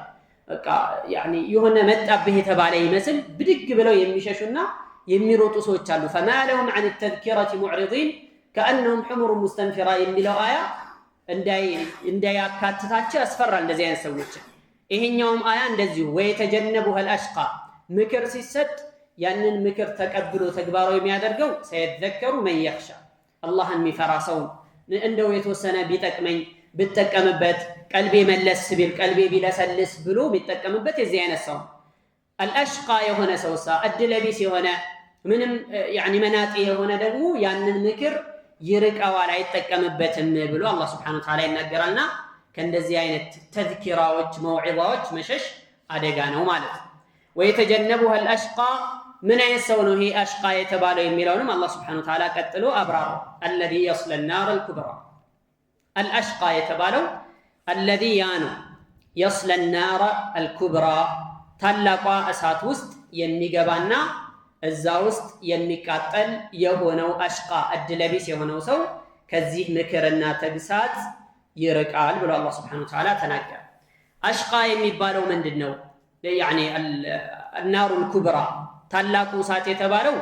በቃ يعني የሆነ መጣብህ የተባለ ይመስል ብድግ ብለው የሚሸሹና የሚሮጡ ሰዎች አሉ። فما لهم عن التذكرة معرضين كأنهم حمر مستنفرة የሚለው አያ እንዳያካትታቸው ያስፈራል እንደዚህ አይነት ሰዎች። ይሄኛውም አያ እንደዚሁ ወየተጀነቡሃል አሽቃ ምክር ሲሰጥ ያንን ምክር ተቀብሎ ተግባራዊ የሚያደርገው ሰይዘከሩ መን ይኽሻ አላህን የሚፈራ ሰው እንደው የተወሰነ ቢጠቅመኝ ብጠቀምበት ቀልቤ መለስ ቢል ቀልቤ ቢለሰልስ ብሎ ቢጠቀምበት የዚህ አይነት ሰው። አልአሽቃ የሆነ ሰውሳ እድለቢስ የሆነ ምንም يعني መናጤ የሆነ ደግሞ ያንን ምክር ይርቀዋል አይጠቀምበትም ብሎ አላህ Subhanahu Wa Ta'ala ይናገራልና ከእንደዚህ አይነት ተዝኪራዎች መውዒዛዎች መሸሽ አደጋ ነው ማለት ነው። ወየተጀነቡሃ አልአሽቃ ምን አይነት ሰው ነው ይሄ አሽቃ የተባለው የሚለውንም አላህ Subhanahu Wa Ta'ala ቀጥሎ አብራራ الذي يصل النار الكبرى الاشقى የተባለው الذي ያነው يصل النار الكبرى ታላቋ እሳት ውስጥ የሚገባና እዛ ውስጥ የሚቃጠል የሆነው አሽቃ እድለቢስ የሆነው ሰው ከዚህ ምክርና ተግሳጽ ይርቃል ብሎ አላህ Subhanahu Wa Ta'ala ተናገረ። አሽቃ የሚባለው ምንድነው? يعني النار الكبرى ታላቁ እሳት የተባለው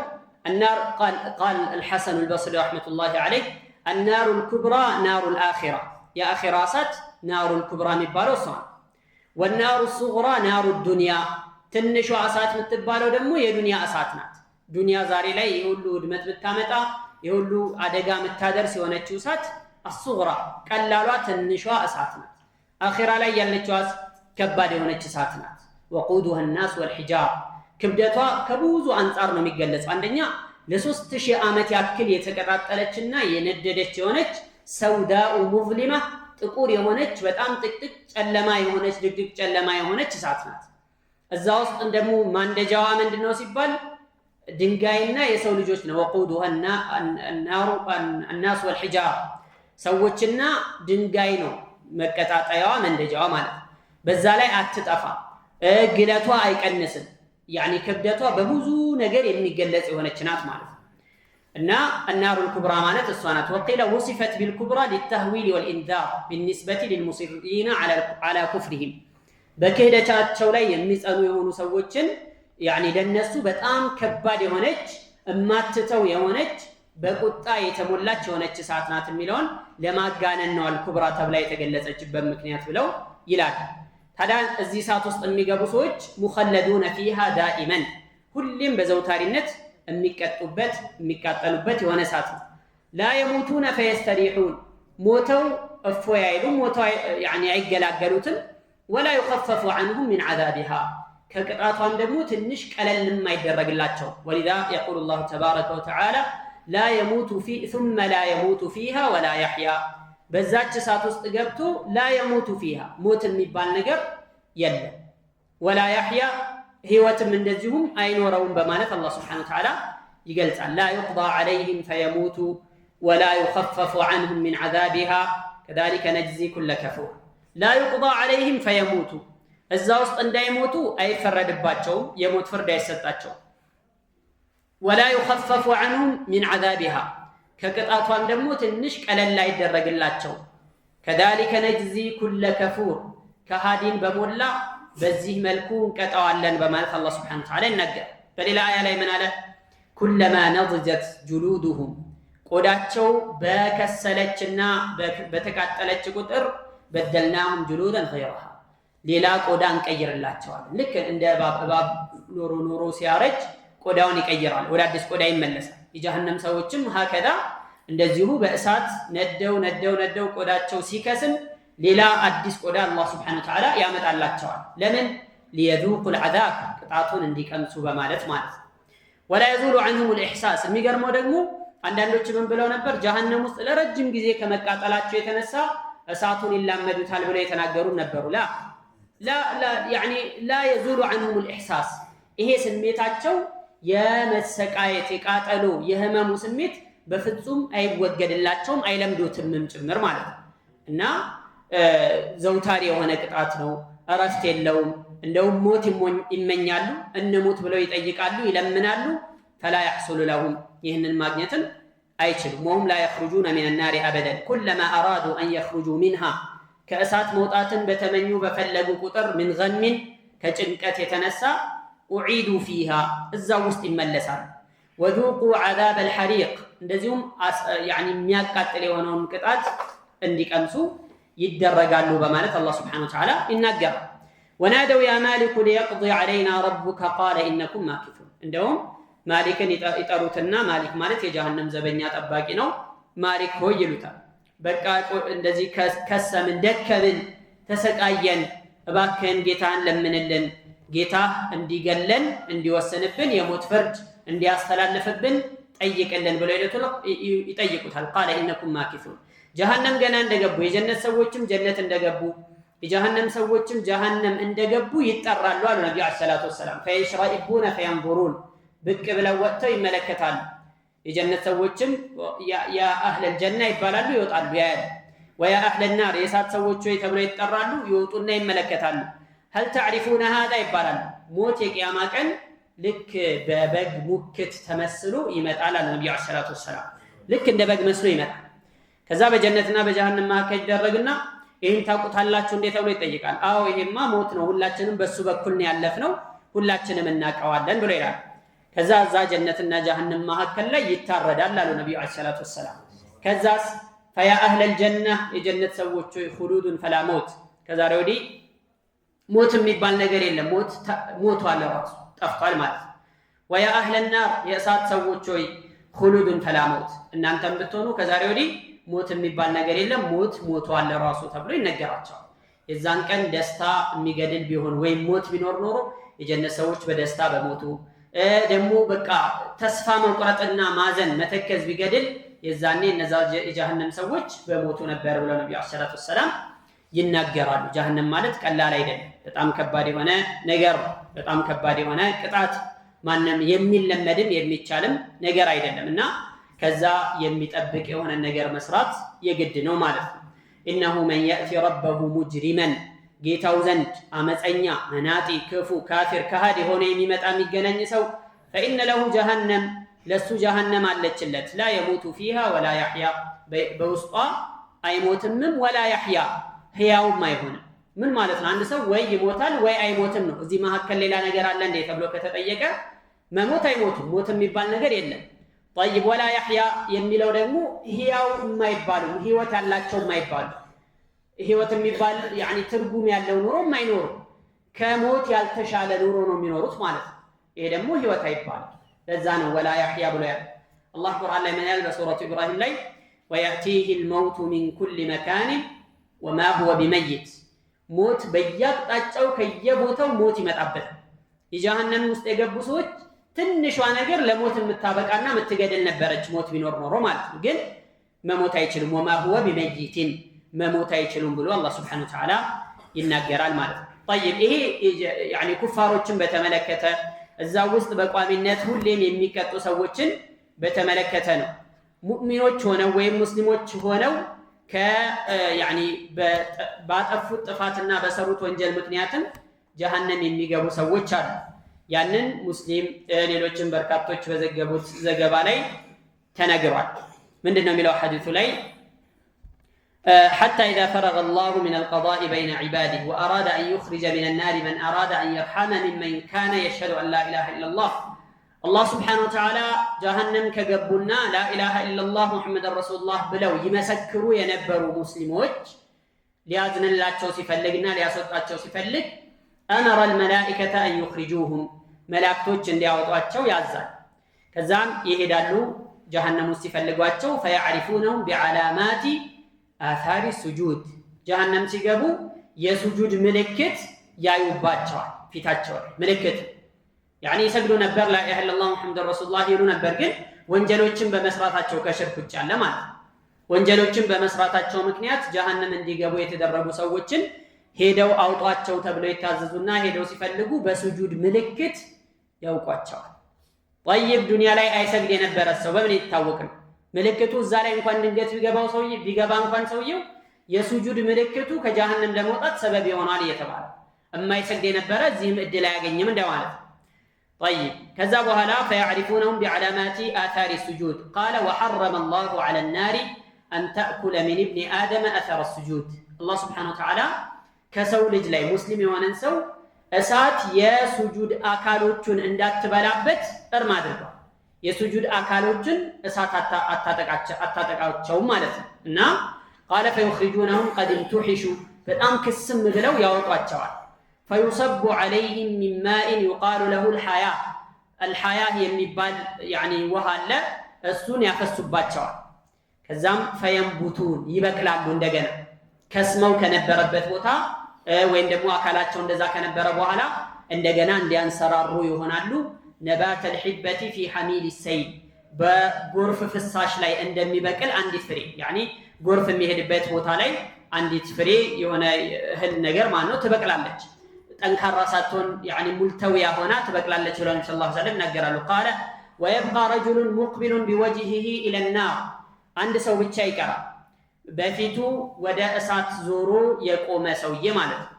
النار قال الحسن البصري رحمة الله عليه النار الكبرى نار الآخرة يا آخرة እሳት نار الكبرى የሚባለው እሷ والنار الصغرى نار الدنيا ትንሿ እሳት የምትባለው ደግሞ የዱንያ እሳት ናት። ዱንያ ዛሬ ላይ የሁሉ ውድመት ብታመጣ የሁሉ አደጋ የምታደርስ የሆነችው እሳት الصغرى ቀላሏ ትንሿ እሳት ናት። አኺራ ላይ ያለችው ከባድ የሆነች እሳት ናት። وقودها الناس والحجار ክብደቷ ከብዙ አንፃር ነው የሚገለጸው። አንደኛ ለ3000 ዓመት ያክል የተቀጣጠለችና የነደደች የሆነች ሰውዳኡ ሙዝሊማ ጥቁር የሆነች በጣም ጥቅጥቅ ጨለማ የሆነች ድቅድቅ ጨለማ የሆነች እሳት ናት። እዛ ውስጥ ደግሞ ማንደጃዋ ምንድነው ሲባል ድንጋይና የሰው ልጆች ነው። وقودها الناس والحجار ሰዎችና ድንጋይ ነው መቀጣጣያዋ መንደጃዋ ማለት ነው። በዛ ላይ አትጠፋ ግለቷ አይቀንስም። يعني ክብደቷ በብዙ ነገር የሚገለጽ የሆነች ናት ማለት ነው። እና النار الكبرى ማለት እሷ ናት። وقيل وصفت بالكبرى للتهويل والإنذار بالنسبة للمصرين على كفرهم በክህደታቸው ላይ የሚጸኑ የሆኑ ሰዎችን يعني ለነሱ በጣም ከባድ የሆነች እማትተው የሆነች በቁጣ የተሞላች የሆነች እሳት ናት የሚለውን ለማጋነን ነው አልኩብራ ተብላ የተገለጸችበት ምክንያት ብለው ይላል። ታዲያ እዚህ እሳት ውስጥ የሚገቡ ሰዎች ሙኸለዱነ ፊሃ ዳኢመን ሁሌም በዘውታሪነት የሚቀጡበት የሚቃጠሉበት የሆነ እሳት ነው። ላ የሙቱነ ፈየስተሪሑን ሞተው እፎይ አይሉም፣ ሞተው يعني አይገላገሉትም። ወላ يخفف عنهم من عذابها ከቅጣቷም ደግሞ ትንሽ ቀለል የማይደረግላቸው ወሊዛ يقول الله تبارك وتعالى لا يموت ثم لا يموت فيها ولا يحيا በዛች እሳት ውስጥ ገብቶ لا يموت فيها ሞት የሚባል ነገር የለም፣ ولا يحيا ህይወትም እንደዚሁም አይኖረውም በማለት አላህ Subhanahu Wa Ta'ala ይገልጻል። لا يقضى عليهم فيموتوا ولا يخفف عنهم من عذابها كذلك نجزي كل كفور لا يقضى عليهم فيموتوا እዛ ውስጥ እንዳይሞቱ አይፈረድባቸውም፣ የሞት ፍርድ አይሰጣቸውም። ወላ ዩኸፈፉ ዐንሁም ሚን ዐዛቢሃ ከቅጣቷን ደግሞ ትንሽ ቀለል አይደረግላቸው። ከዛሊከ ነጅዚ ኩለ ከፉር ከሃዲን በሞላ በዚህ መልኩ እንቀጣዋለን በማለት አላህ ሱብሓነሁ ወተዓላ ይናገራል። በሌላ አያ ላይ ምን አለ? ኩለማ ነضጀት ጁሉዱሁም ቆዳቸው በከሰለችና በተቃጠለች ቁጥር በደልናሁም ጁሉደን ገይረሃ ሌላ ቆዳ እንቀይርላቸዋለን። ልክ እንደ እባብ ኖሮ ሲያረጅ ቆዳውን ይቀይራል፣ ወደ አዲስ ቆዳ ይመለሳል። የጀሃነም ሰዎችም ሀከዛ እንደዚሁ በእሳት ነደው ቆዳቸው ሲከስም ሌላ አዲስ ቆዳ አላህ ሱብሓነሁ ወተዓላ ያመጣላቸዋል። ለምን? ሊየዙቁል ዐዛብ ቅጣቱን እንዲቀምሱ በማለት ማለት ነው። ወላ የዙሉ ዐንሁሙል ኢሕሳስ የሚገርመው ደግሞ አንዳንዶች ምን ብለው ነበር? ጀሃነም ውስጥ ለረጅም ጊዜ ከመቃጠላቸው የተነሳ እሳቱን ይላመዱታል ብለው የተናገሩ ነበሩ። ላ የዙሉ ዐንሁሙል ኢሕሳስ ይሄ ስሜታቸው የመሰቃየት የቃጠሎ የህመሙ ስሜት በፍጹም አይወገድላቸውም፣ አይለምዱትምም ጭምር ማለት ነው። እና ዘውታሪ የሆነ ቅጣት ነው፣ እረፍት የለውም። እንደውም ሞት ይመኛሉ፣ እንሙት ብለው ይጠይቃሉ፣ ይለምናሉ። ፈላ ያሕሱሉ ለሁም ይህንን ማግኘትን አይችሉም። ወሁም ላ የኽሩጁነ ሚነ ናሪ አበደን ኩለማ አራዱ አን የኽሩጁ ሚንሃ ከእሳት መውጣትን በተመኙ በፈለጉ ቁጥር ምን ገሚን ከጭንቀት የተነሳ ኡዒዱ ፊሃ እዛው ውስጥ ይመለሳሉ። ወዙቁ ዐዛበ አልሐሪቅ እንደዚሁም የሚያቃጥል የሆነውን ቅጣት እንዲቀምሱ ይደረጋሉ በማለት አላህ ሱብሓነሁ ወተዓላ ይናገራል። ወናደው ያ ማሊኩ ሊየቅዲ ዐለይና ረቡከ ቃለ ኢነኩም ማኪቱን እንደውም ማሊክን ይጠሩትና ማሊክ ማለት የጀሃነም ዘበኛ ጠባቂ ነው። ማሊክ ሆይ ይሉታል። በቃ እንደዚህ ከሰምን፣ ደከምን፣ ተሰቃየን፣ እባክህን ጌታን ለምንልን፣ ጌታ እንዲገለን እንዲወስንብን የሞት ፍርድ እንዲያስተላልፍብን ጠይቅልን ብለው ይጠይቁታል። ቃለ ኢነኩም ማኪቱን ጀሃነም ገና እንደገቡ የጀነት ሰዎችም ጀነት እንደገቡ የጀሃነም ሰዎችም ጀሃነም እንደገቡ ይጠራሉ አሉ ነብዩ አለይሂ ሰላቱ ወሰላም። ፈየሽረኢቡነ ፈየንዙሩን ብቅ ብለው ወጥተው ይመለከታሉ። የጀነት ሰዎችም ያ አህለል ጀና ይባላሉ፣ ይወጣሉ፣ ያያሉ። ወያ አህለል ናር የእሳት ሰዎች ሆይ ተብለው ይጠራሉ፣ ይወጡና ይመለከታሉ። ሀል ተዕሪፉነ ሃዛ ይባላሉ። ሞት የቂያማ ቀን ልክ በበግ ሙክት ተመስሎ ይመጣል አለ ነብዩ አለይሂ ሰላቱ ወሰላም። ልክ እንደ በግ መስሎ ይመጣል። ከዛ በጀነትና በጀሃነም መካከል ይደረግና ይህን ታውቁታላችሁ እንዴ ተብሎ ይጠይቃል። አዎ ይሄማ ሞት ነው፣ ሁላችንም በሱ በኩል ነው ያለፍነው፣ ሁላችንም እናውቀዋለን ብሎ ይላል። ከዛ እዛ ጀነትና ጀሃነም መካከል ላይ ይታረዳል አሉ ነብዩ አለይሂ ሰላቱ ወሰላም። ከዛስ ፈያ አህለል ጀና የጀነት ሰዎች ሆይ ኹሉዱን ፈላ ሞት ከዛሬ ወዲህ ሞት የሚባል ነገር የለም፣ ሞቷል ራሱ ጠፍቷል ማለት ነው። ወያ አህለል ናር የእሳት ሰዎች ሆይ ኹሉዱን ፈላ ሞት እናንተም ብትሆኑ ከዛሬ ወዲህ ሞት የሚባል ነገር የለም፣ ሞቷል ራሱ ተብሎ ይነገራቸዋል። የዛን ቀን ደስታ የሚገድል ቢሆን ወይም ሞት ቢኖር ኖሮ የጀነት ሰዎች በደስታ በሞቱ ደግሞ በቃ ተስፋ መቁረጥና ማዘን መተከዝ ቢገድል የዛኔ እነዛ የጀሃነም ሰዎች በሞቱ ነበር ብለው ነብዩ አለይሂ ሰላቱ ወሰላም ይናገራሉ። ጀሃነም ማለት ቀላል አይደለም፣ በጣም ከባድ የሆነ ነገር፣ በጣም ከባድ የሆነ ቅጣት፣ ማንም የሚለመድም የሚቻልም ነገር አይደለም እና ከዛ የሚጠብቅ የሆነ ነገር መስራት የግድ ነው ማለት ነው። ኢነሁ መን የእቲ ረበሁ ሙጅሪመን ጌታው ዘንድ አመፀኛ፣ መናጢ፣ ክፉ፣ ካፊር፣ ከሃዲ የሆነ የሚመጣ የሚገናኝ ሰው ፈኢነ ለሁ ጀሃነም ለሱ ጀሃነም አለችለት። ላ የሙቱ ፊሃ ወላ ያሕያ በውስጧ አይሞትምም፣ ወላ ያሕያ ህያውም አይሆንም። ምን ማለት ነው? አንድ ሰው ወይ ይሞታል ወይ አይሞትም ነው። እዚህ መካከል ሌላ ነገር አለ እንዴ ተብሎ ከተጠየቀ መሞት አይሞቱም፣ ሞት የሚባል ነገር የለም። ጠይብ ወላ ያሕያ የሚለው ደግሞ ህያው የማይባሉ ህይወት ያላቸው የማይባሉ ህይወት የሚባል ትርጉም ያለው ኑሮ የማይኖሩ ከሞት ያልተሻለ ኑሮ ነው የሚኖሩት ማለት ነው። ይሄ ደግሞ ህይወት አይባልም። ለዛ ነው ወላ ያሕያ ብሎ ያለ። አላህ ቁርአን ላይ ምን ያለ በሱረቱ ኢብራሂም ላይ ወየእቲሂ ልመውቱ ሚን ኩሊ መካን ወማ ሁወ ቢመይት ሞት በየአቅጣጫው ከየቦታው ሞት ይመጣበታል። የጀሃነም ውስጥ የገቡ ሰዎች ትንሿ ነገር ለሞት የምታበቃና የምትገድል ነበረች ሞት ቢኖር ኖሮ ማለት ነው። ግን መሞት አይችልም። ወማ ሁወ ቢመይቲን መሞት አይችሉም ብሎ አላህ ሱብሓነሁ ወተዓላ ይናገራል ማለት ነው። ጠይብ ይሄ ኩፋሮችን በተመለከተ እዛ ውስጥ በቋሚነት ሁሌም የሚቀጡ ሰዎችን በተመለከተ ነው። ሙእሚኖች ሆነው ወይም ሙስሊሞች ሆነው ባጠፉት ጥፋትና በሰሩት ወንጀል ምክንያትም ጀሃነም የሚገቡ ሰዎች አሉ። ያንን ሙስሊም ሌሎችን በርካቶች በዘገቡት ዘገባ ላይ ተነግሯል። ምንድነው የሚለው ሐዲሱ ላይ حتى إذا فرغ الله من القضاء بين عباده وأراد أن يخرج من النار من أراد أن يرحم ممن كان يشهد أن لا إله إلا الله الله سبحانه وتعالى جهنم كجبنا لا إله إلا الله محمد رسول الله بلو يمسكروا ينبروا مسلموች ሊያዝንላቸው ሲፈልግና ሊያስወጣቸው ሲፈልግ أمر الملائكة أن يخرجوهم መላእክቶች እንዲያወጧቸው ያዛል። ከዛም ይሄዳሉ ጀሃነም ውስጥ ሲፈልጓቸው فيعرفونهم بعلامات آثار السجود ጀሃነም ሲገቡ የሱጁድ ምልክት ያዩባቸዋል። ፊታቸው ምልክት يعني ይሰግዱ ነበር لا إله إلا الله محمد رسول الله ይሉ ነበር፣ ግን ወንጀሎችን በመስራታቸው ከሽርክ ውጭ አለ ማለት ወንጀሎችን በመስራታቸው ምክንያት ጀሃነም እንዲገቡ የተደረጉ ሰዎችን ሄደው አውጧቸው ተብለው ይታዘዙና ሄደው ሲፈልጉ በሱጁድ ምልክት ያውቋቸዋል። طيب ዱንያ ላይ አይሰግድ የነበረ ሰው በምን ይታወቃል? ምልክቱ እዛ ላይ እንኳን ድንገት ቢገባ እንኳን ሰውየው የሱጁድ ምልክቱ ከጀሃነም ለመውጣት ሰበብ ይሆናል እየተባለ የማይሰግድ የነበረ እዚህም እድል አያገኝም እንደማለት። طيب ከዛ በኋላ فيعرفونهم بعلامات آثار السجود قال وحرم الله على النار أن تأكل من ابن آدم أثر السجود الله سبحانه وتعالى ከሰው ልጅ ላይ ሙስሊም የሆነን ሰው እሳት የሱጁድ አካሎቹን እንዳትበላበት እርም አድርጓል። የሱጁድ አካሎችን እሳት አታጠቃቸው ማለት ነው። እና قال فيخرجونهم قد امتحشوا በጣም ክስም ብለው ያወጧቸዋል። فيصب عليهم من ماء يقال له الحياة የሚባል يعني ውሃ አለ፣ እሱን ያፈሱባቸዋል። ከዛም فينبتون ይበቅላሉ እንደገና ከስመው ከነበረበት ቦታ ወይም ደግሞ አካላቸው እንደዛ ከነበረ በኋላ እንደገና እንዲያንሰራሩ ይሆናሉ። نبات الحبة في حميل السيل በጎርፍ ፍሳሽ ላይ እንደሚበቅል አንዲት ፍሬ يعني ጎርፍ የሚሄድበት ቦታ ላይ አንዲት ፍሬ የሆነ እህል ነገር ማለት ነው ትበቅላለች። ጠንካራ ሳትሆን يعني ሙልተዊያ ሆና ትበቅላለች ብለው ነብዩ ሰለላሁ ዐለይሂ ወሰለም ነገራሉ። قال ويبقى رجل مقبل بوجهه إلى النار አንድ ሰው ብቻ ይቀራል በፊቱ ወደ እሳት ዞሮ የቆመ ሰውዬ ማለት ነው።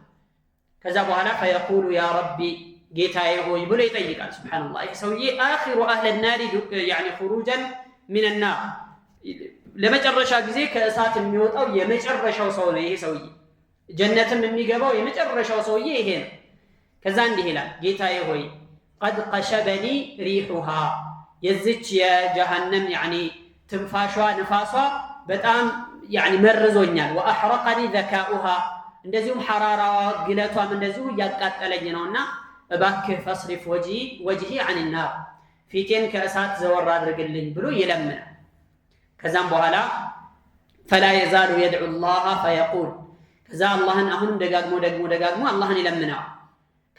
ከዛ በኋላ فيقول يا ربي ጌታዬ ሆይ ብሎ ይጠይቃል። ሱብሃንአላህ ይህ ሰውዬ آخر أهل النار يعني خروجا من النار ለመጨረሻ ጊዜ ከእሳት የሚወጣው የመጨረሻው ሰው ነው። ይሄ ሰውዬ ጀነትም የሚገባው የመጨረሻው ሰውዬ ይሄ ነው። ከዛ እንዲህ ይላል ጌታዬ ሆይ قد قشبني ريحها የዚች የጀሃነም يعني ትንፋሿ ንፋሷ በጣም يعني መርዞኛል። واحرقني ذكاؤها እንደዚሁም ሐራራዋ ግለቷም እንደዚሁ ያቃጠለኝ ነውና እባክህ فاصرف وجهي عن النار ፊቴን ከእሳት ዘወር አድርግልኝ ብሎ ይለምናል። ከዛም በኋላ فلا يزال يدعو الله فيقول ከዛ አላህን አሁንም ደጋግሞ አላህን ይለምናል።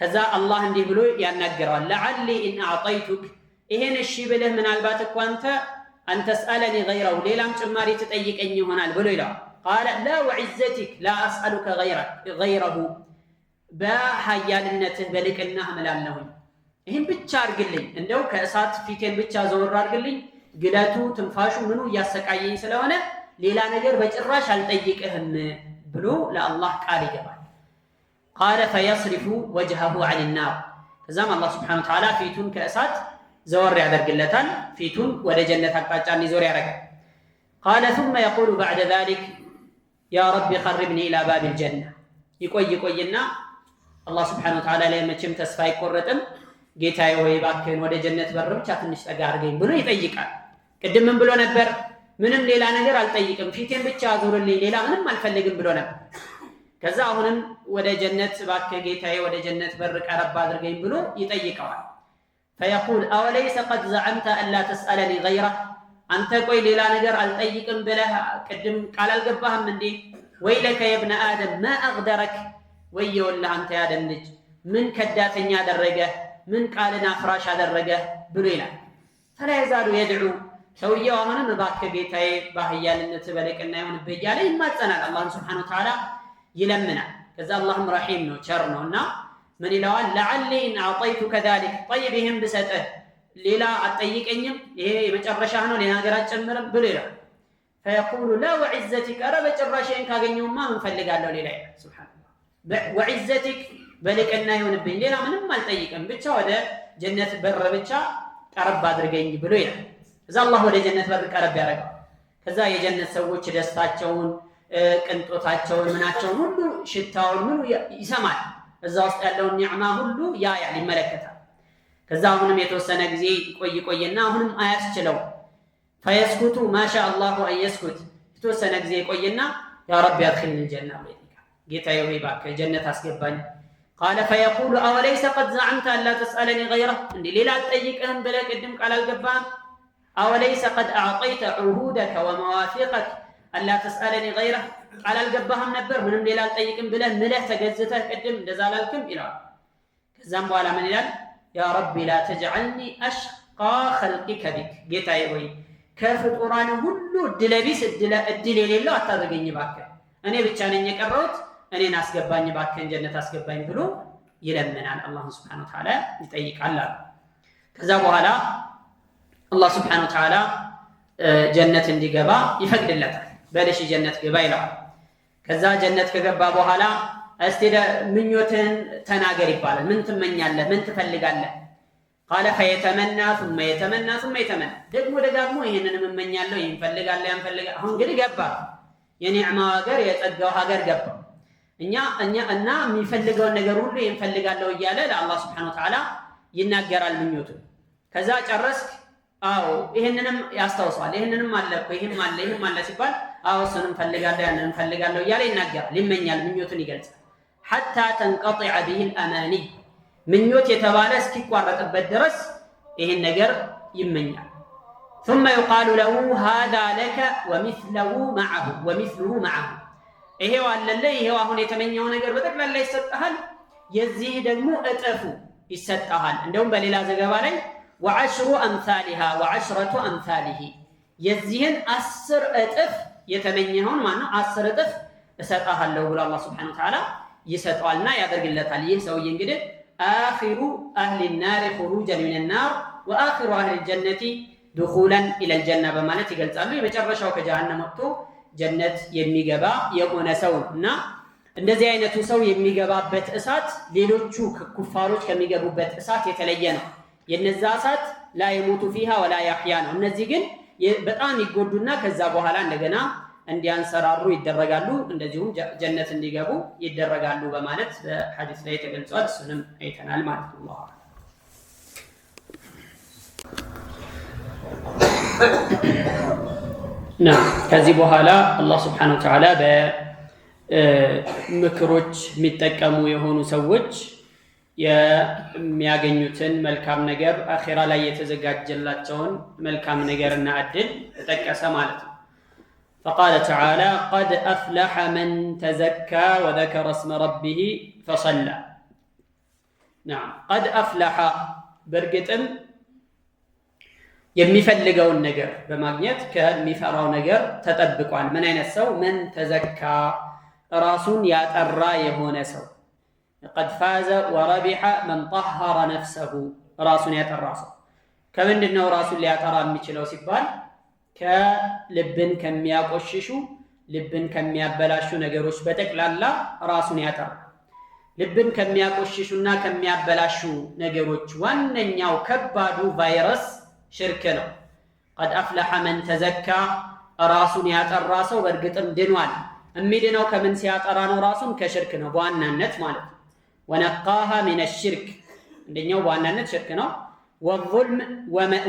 ከዛ አላህ እንዲህ ብሎ ያናገረዋል لعلي إن أعطيتك ይሄን እሺ ብለህ ምናልባት እኮ አንተ أن تسألني غيره ሌላም ጭማሪ ትጠይቀኝ ይሆናል ብሎ ይላል። قال لا وعزتك لا أسألك غيره በኃያልነትህ በልቅናህ እምላለሁኝ ይሄን ብቻ አድርግልኝ፣ እንደው ከእሳት ፊቴን ብቻ ዘወር አድርግልኝ፣ ግለቱ ትንፋሹ ምኑ እያሰቃየኝ ስለሆነ ሌላ ነገር በጭራሽ አልጠይቅህም ብሎ ለአላህ ቃል ይገባል። قال فيصرف وجهه عن النار ከዛም አላህ Subhanahu Wa Ta'ala ፊቱን ከእሳት ዘወር ያደርግለታል፣ ፊቱን ወደ ጀነት አቅጣጫ እንዲዞር ያደርጋል። قال ثم يقول بعد ذلك يا رب قربني إلى باب الجنة ይቆይና አላህ Subhanahu Wa Ta'ala ላይ መቼም ተስፋ አይቆረጥም። ጌታዬ ወይ እባክህን ወደ ጀነት በር ብቻ ትንሽ ጠጋ አድርገኝ ብሎ ይጠይቃል። ቅድም ምን ብሎ ነበር? ምንም ሌላ ነገር አልጠይቅም፣ ፊቴን ብቻ አዙርልኝ፣ ሌላ ምንም አልፈልግም ብሎ ነበር። ከዛ አሁንም ወደ ጀነት እባክህ ጌታዬ ወደ ጀነት በር ቀረብ አድርገኝ ብሎ ይጠይቀዋል። فيقول أوليس قد زعمت ألا تسألني غيره አንተ ቆይ ሌላ ነገር አልጠይቅም ብለህ ቅድም ቃል አልገባህም እንዴ? ወይለከ የብነ አደም ما أغدرك ወየውልህ አንተ ያደም ልጅ ምን ከዳተኛ አደረገ፣ ምን ቃልን አፍራሽ አደረገ ብሎ ይላል። فلا يزال يدعو ሰውየው አሁንም እባክህ ጌታዬ በኃያልነት በልቅና ይሁንብህ እያለ ይማጸናል። አላህን Subhanahu Wa Ta'ala ይለምናል። ከዛ አላህም ረሂም ነው ቸር ነውና ምን ይለዋል? لعلي إن أعطيتك ذلك طيب ይሄን ብሰጥህ ሌላ አትጠይቀኝም፣ ይሄ የመጨረሻህ ነው፣ ሌላ ነገር አትጨምርም ብሎ ይላል። فيقول لا وعزتك ኧረ በጭራሽ ይሄን ካገኘውማ ምን ፈልጋለሁ ሌላ ይላል። ሱብሃንአላህ وعزتك በልቅና ይሁንብኝ ሌላ ምንም አልጠይቅም ብቻ ወደ ጀነት በር ብቻ ቀረብ አድርገኝ ብሎ ይላል። እዛ አላህ ወደ ጀነት በር ቀረብ ያደርጋል። ከዛ የጀነት ሰዎች ደስታቸውን ቅንጦታቸውን ምናቸውን ሁሉ ሽታውን ሁሉ ይሰማል። እዛ ውስጥ ያለውን ኒዕማ ሁሉ ያያል ይመለከታል። ከዛ አሁንም የተወሰነ ጊዜ ይቆይና አሁንም አያስችለው ፈየስኩቱ ማሻ አላሁ አን የስኩት የተወሰነ ጊዜ ይቆይና ያ ረቢ አድኺልኒ ጀና ጌታዬ ሆይ እባክህ ጀነት አስገባኝ። ቃለ ፈየቁሉ አወለይሰ ቀድ ዘዐምተ አላ ተስአለኒ ገይረህ እንዴ ሌላ አልጠይቅህም ብለህ ቅድም ቃል አልገባህም? አወለይሰ ቀድ አዕጠይተ ዑሁደከ ወመዋፊቀክ አላ ተስአለኒ ገይረህ ቃል አልገባህም ነበር ምንም ሌላ አልጠይቅም ብለህ ምለህ ተገዝተህ ቅድም እንደዛ አላልክም ይለዋል። ከዛም በኋላ ምን ይላል? ያ ረቢ ላ ተጅዐልኒ አሽቃ ኸልቂከ ቢክ ጌታዬ ሆይ ከፍጡራን ሁሉ እድለቢስ እድል የሌለው አታደርገኝ እባክህ እኔ ብቻ ነኝ የቀረሁት እኔን አስገባኝ እባክህን ጀነት አስገባኝ ብሎ ይለምናል። አላህን ሱብሓነሁ ወተዓላ ይጠይቃል። ከዛ በኋላ አላህ ሱብሓነሁ ወተዓላ ጀነት እንዲገባ ይፈቅድለታል። በልሽ ጀነት ግባ ይለዋል። ከዛ ጀነት ከገባ በኋላ እስቲ ምኞትህን ተናገር ይባላል። ምን ትመኛለህ? ምን ትፈልጋለህ? ቃለ ፈየተመና ثم يتمنى ثم يتمنى ደግሞ ደጋግሞ ይሄንንም እመኛለሁ ይሄን ፈልጋለሁ ያን ፈልጋለሁ። አሁን እንግዲህ ገባ የኒዕማው ሀገር የጸጋው ሀገር ገባ። እኛ እና የሚፈልገውን ነገር ሁሉ ይሄን ፈልጋለሁ እያለ ለአላህ ሱብሓነሁ ወተዓላ ይናገራል ምኞቱን። ከዛ ጨረስክ? አዎ ይሄንንም ያስታውሳል። ይሄንንም አለ እኮ ይሄም አለ ሲባል አዎ እሱንም ፈልጋለሁ ያንንም ፈልጋለሁ እያለ ይናገራል፣ ይመኛል፣ ምኞቱን ይገልጻል። ሐታ ተንቀጢዐ ቢሂ አልአማኒ ምኞት የተባለ እስኪቋረጥበት ድረስ ይሄን ነገር ይመኛል። ثم يقال له هذا لك ومثله معه ይሄው አለልህ ይሄው አሁን የተመኘው ነገር በጠቅላላ ይሰጣል። የዚህ ደግሞ እጥፉ ይሰጣል። እንደውም በሌላ ዘገባ ላይ وعشر أمثالها وعشرة أمثاله የዚህን 10 እጥፍ የተመኘውን ማነው 10 እጥፍ እሰጣለሁ ብሎ አላህ Subhanahu Wa Ta'ala ይሰጣልና ያደርግለታል። ይህ ሰውዬ እንግዲህ آخر أهل النار خروجا من النار وآخر أهل الجنة دخولا إلى الجنة በማለት ይገልጻሉ። የመጨረሻው ከጀሃነም ወጥቶ ጀነት የሚገባ የሆነ ሰው እና እንደዚህ አይነቱ ሰው የሚገባበት እሳት ሌሎቹ ኩፋሮች ከሚገቡበት እሳት የተለየ ነው። የነዛ እሳት لا يموت فيها ولا يحيا ነው። እነዚህ ግን በጣም ይጎዱና ከዛ በኋላ እንደገና እንዲያንሰራሩ ይደረጋሉ፣ እንደዚሁም ጀነት እንዲገቡ ይደረጋሉ በማለት በሐዲስ ላይ ተገልጿል። እሱንም አይተናል ማለት ነው። ከዚህ በኋላ አላህ Subhanahu Wa Ta'ala በምክሮች የሚጠቀሙ የሆኑ ሰዎች የሚያገኙትን መልካም ነገር አኺራ ላይ የተዘጋጀላቸውን መልካም ነገርና እድል ተጠቀሰ ማለት ነው። فقال تعالى قد أفلح من تزكى وذكر اسم ربه فصلى نعم قد أفلح برقتم የሚፈልገውን ነገር በማግኘት ከሚፈራው ነገር ተጠብቋል። ምን አይነት ሰው? من تزكى ራሱን ያጠራ የሆነ ሰው قد فاز وربح من طهر نفسه ራሱን ያጠራ ሰው ከምንድነው ራሱን ሊያጠራ የሚችለው ሲባል ከልብን ከሚያቆሽሹ ልብን ከሚያበላሹ ነገሮች በጠቅላላ ራሱን ያጠራ። ልብን ከሚያቆሽሹና ከሚያበላሹ ነገሮች ዋነኛው ከባዱ ቫይረስ ሽርክ ነው። قد أفلح من تزكى ራሱን ያጠራ ሰው በእርግጥም ድኗል። የሚድነው ከምን ሲያጠራ ነው? ራሱን ከሽርክ ነው በዋናነት ማለት ነው። ونقاها من الشرك እንደኛው በዋናነት ሽርክ ነው። والظلم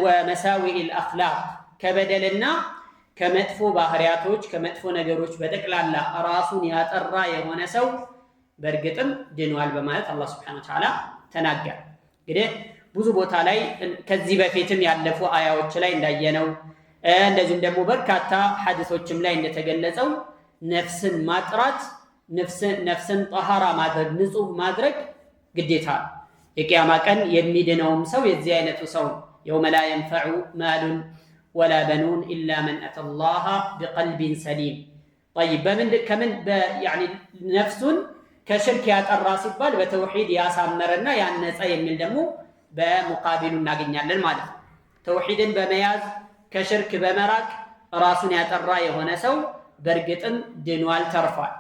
ومساوئ الأخلاق ከበደልና ከመጥፎ ባህሪያቶች ከመጥፎ ነገሮች በጠቅላላ ራሱን ያጠራ የሆነ ሰው በእርግጥም ድኗል በማለት አላህ Subhanahu Wa Ta'ala ተናገረ። እንግዲህ ብዙ ቦታ ላይ ከዚህ በፊትም ያለፉ አያዎች ላይ እንዳየነው እንደዚሁም ደግሞ በርካታ ሐዲሶችም ላይ እንደተገለጸው ነፍስን ማጥራት ነፍስን ጠሃራ ማድረግ ንጹህ ማድረግ ግዴታ የቂያማ ቀን የሚድነውም ሰው የዚህ አይነቱ ሰው يوم لا ينفع مال ولا بنون إلا من أتى الله بقلب سليم طيب كمن يعني نفس كشرك يترى ሲባል በተውሂድ ያሳመረና ያነጸ የሚል ደግሞ በመቃቢሉ እናገኛለን ማለት ነው። ተውሂድን በመያዝ ከሽርክ በመራቅ ራሱን ያጠራ የሆነ ሰው በእርግጥም ድኗል ተርፏል።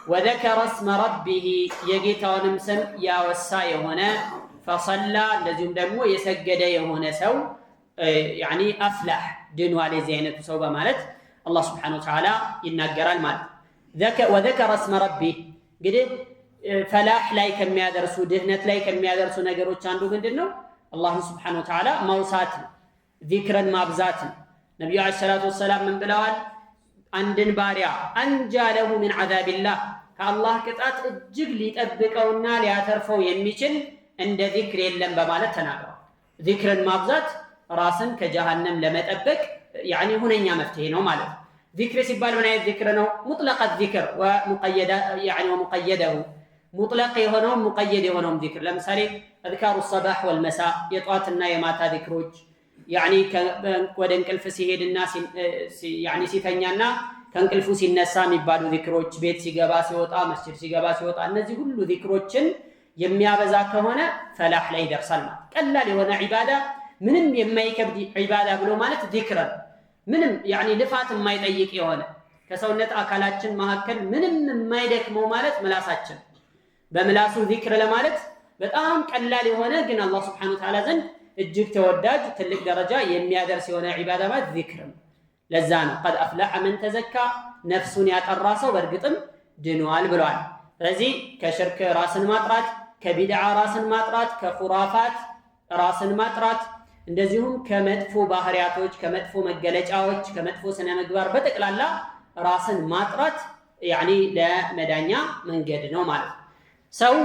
وذكر اسم ربه የጌታውንም ስም ያወሳ የሆነ فصلى እንደዚሁም ደግሞ የሰገደ የሆነ ሰው يعني أفلح ድኗል የዚህ አይነቱ ሰው በማለት አላህ Subhanahu Wa Ta'ala ይናገራል ማለት وذكر اسم ربه እንግዲህ ፈላህ ላይ ከሚያደርሱ ድህነት ላይ ከሚያደርሱ ነገሮች አንዱ ምንድነው አላህ Subhanahu Wa Ta'ala ማውሳት ዚክርን ማብዛት ነብዩ አለይሂ ሰላቱ ወሰለም ምን ብለዋል አንድን ባሪያ አንጃለሁ من عذاب الله ከአላህ ቅጣት እጅግ ሊጠብቀውና ሊያተርፈው የሚችል እንደ ዚክር የለም በማለት ተናግረዋል ዚክርን ማብዛት ራስን ከጀሃነም ለመጠበቅ يعني ሁነኛ መፍትሄ ነው ማለት ዚክር ሲባል ምን አይነት ዚክር ነው ሙጥለቅ ዚክር ومقيد يعني ومقيده ሙጥለቅ የሆነው ሙቀየድ የሆነው ዚክር ለምሳሌ اذكار الصباح والمساء የጧትና የማታ ዚክሮች يعني ወደ እንቅልፍ ሲሄድና يعني ሲተኛና ከእንቅልፉ ሲነሳ የሚባሉ ዚክሮች ቤት ሲገባ ሲወጣ መስጂድ ሲገባ ሲወጣ እነዚህ ሁሉ ዚክሮችን የሚያበዛ ከሆነ ፈላህ ላይ ይደርሳል ማለት ቀላል የሆነ ዒባዳ ምንም የማይከብድ ዒባዳ ብሎ ማለት ዚክር ምንም يعني ልፋት የማይጠይቅ የሆነ ከሰውነት አካላችን መካከል ምንም የማይደክመው ማለት ምላሳችን በምላሱ ዚክር ለማለት በጣም ቀላል የሆነ ግን አላህ Subhanahu Wa Ta'ala ዘንድ እጅግ ተወዳጅ ትልቅ ደረጃ የሚያደርስ የሆነ ዒባዳ ማለት ዚክር ለዛ ነው قد أفلح من تزكى ነፍሱን ያጠራ ሰው በእርግጥም ድኗል ብሏል ስለዚህ ከሽርክ ራስን ማጥራት ከቢድዓ ራስን ማጥራት ከኹራፋት ራስን ማጥራት እንደዚሁም ከመጥፎ ባህሪያቶች ከመጥፎ መገለጫዎች ከመጥፎ ስነ ምግባር በተቀላላ ራስን ማጥራት يعني ለመዳኛ መንገድ ነው ማለት ሰው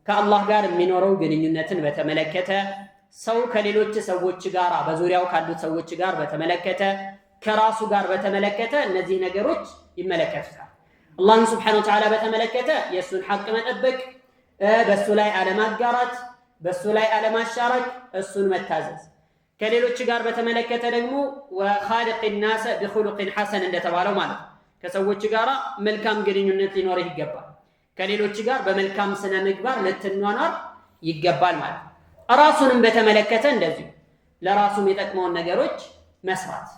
ከአላህ ጋር የሚኖረው ግንኙነትን በተመለከተ ሰው ከሌሎች ሰዎች ጋር በዙሪያው ካሉት ሰዎች ጋር በተመለከተ ከራሱ ጋር በተመለከተ እነዚህ ነገሮች ይመለከታል አላህ Subhanahu Wa Ta'ala በተመለከተ የሱን ሐቅ መጠበቅ በሱ ላይ አለማጋራት በሱ ላይ አለማሻረክ እሱን መታዘዝ ከሌሎች ጋር በተመለከተ ደግሞ وخالق الناس بخلق حسن እንደተባለው ማለት ከሰዎች ጋር መልካም ግንኙነት ሊኖርህ ይገባል ከሌሎች ጋር በመልካም ስነ ምግባር ልትኗኗር ይገባል ማለት ራሱንም በተመለከተ እንደዚህ ለራሱ የሚጠቅመውን ነገሮች መስራት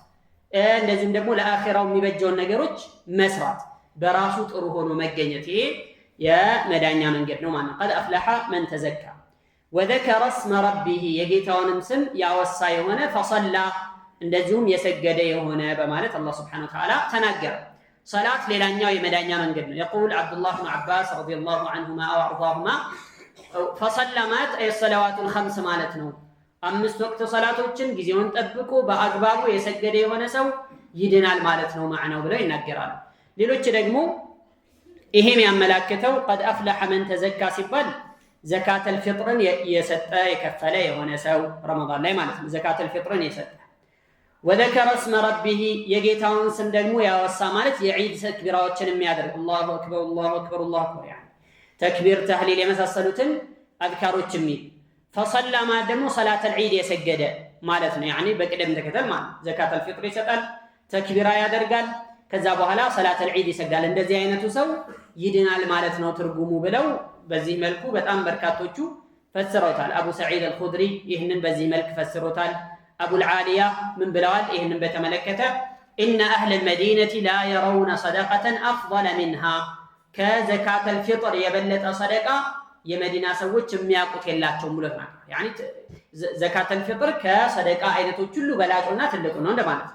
እንደዚህም ደግሞ ለአኺራው የሚበጀውን ነገሮች መስራት በራሱ ጥሩ ሆኖ መገኘት ይሄ የመዳኛ መንገድ ነው ማለት قد أفلح من تزكى وذكر اسم ربه የጌታውንም ስም ያወሳ የሆነ فصلى እንደዚሁም የሰገደ የሆነ በማለት አላህ Subhanahu Wa Ta'ala ተናገረ صلاه ሌላኛው የመዳኛ መንገድ ነው يقول عبد الله بن عباس رضي الله عنهما وارضاهما فصلى مات اي الصلوات الخمس ማለት ነው አምስት ወቅት ሶላቶችን ጊዜውን ጠብቆ በአግባቡ የሰገደ የሆነ ሰው ይድናል ማለት ነው ማዕናው ብለው ይናገራሉ ሌሎች ደግሞ ይሄም ያመላክተው قد أفلح من تزكى ሲባል زكاة الفطر የሰጠ የከፈለ የሆነ ሰው ረመዳን ላይ ማለት ነው زكاة الفطر የሰጠ وذكر اسم ربه የጌታውን ስም ደግሞ ያወሳ ማለት የዒድ ተክቢራዎችን የሚያደርግ الله اكبر الله اكبر الله اكبر يعني ተክቢር ተህሊል የመሳሰሉትን አዝካሮች የሚል فصلى ما ደግሞ صلاه العيد የሰገደ ማለት ነው يعني በቅደም ተከተል ማለት زكاة الفطر ይሰጣል ተክቢራ ያደርጋል ከዛ በኋላ صلاه العيد ይሰግዳል እንደዚህ አይነቱ ሰው ይድናል ማለት ነው ትርጉሙ ብለው በዚህ መልኩ በጣም በርካቶቹ ፈስረውታል አቡ ሰዒድ አልኹድሪ ይህንን በዚህ መልኩ ፈስረውታል አቡ العاليه ምን ብለዋል ይህንን በተመለከተ ان اهل المدينه لا يرون صدقه افضل منها كزكاه الفطر የበለጠ ሰደቃ የመዲና ሰዎች የሚያውቁት የላቸውም ብለውታል يعني زكاه الفطر ከሰደቃ አይነቶች ሁሉ በላጭና ትልቁ ነው እንደማለት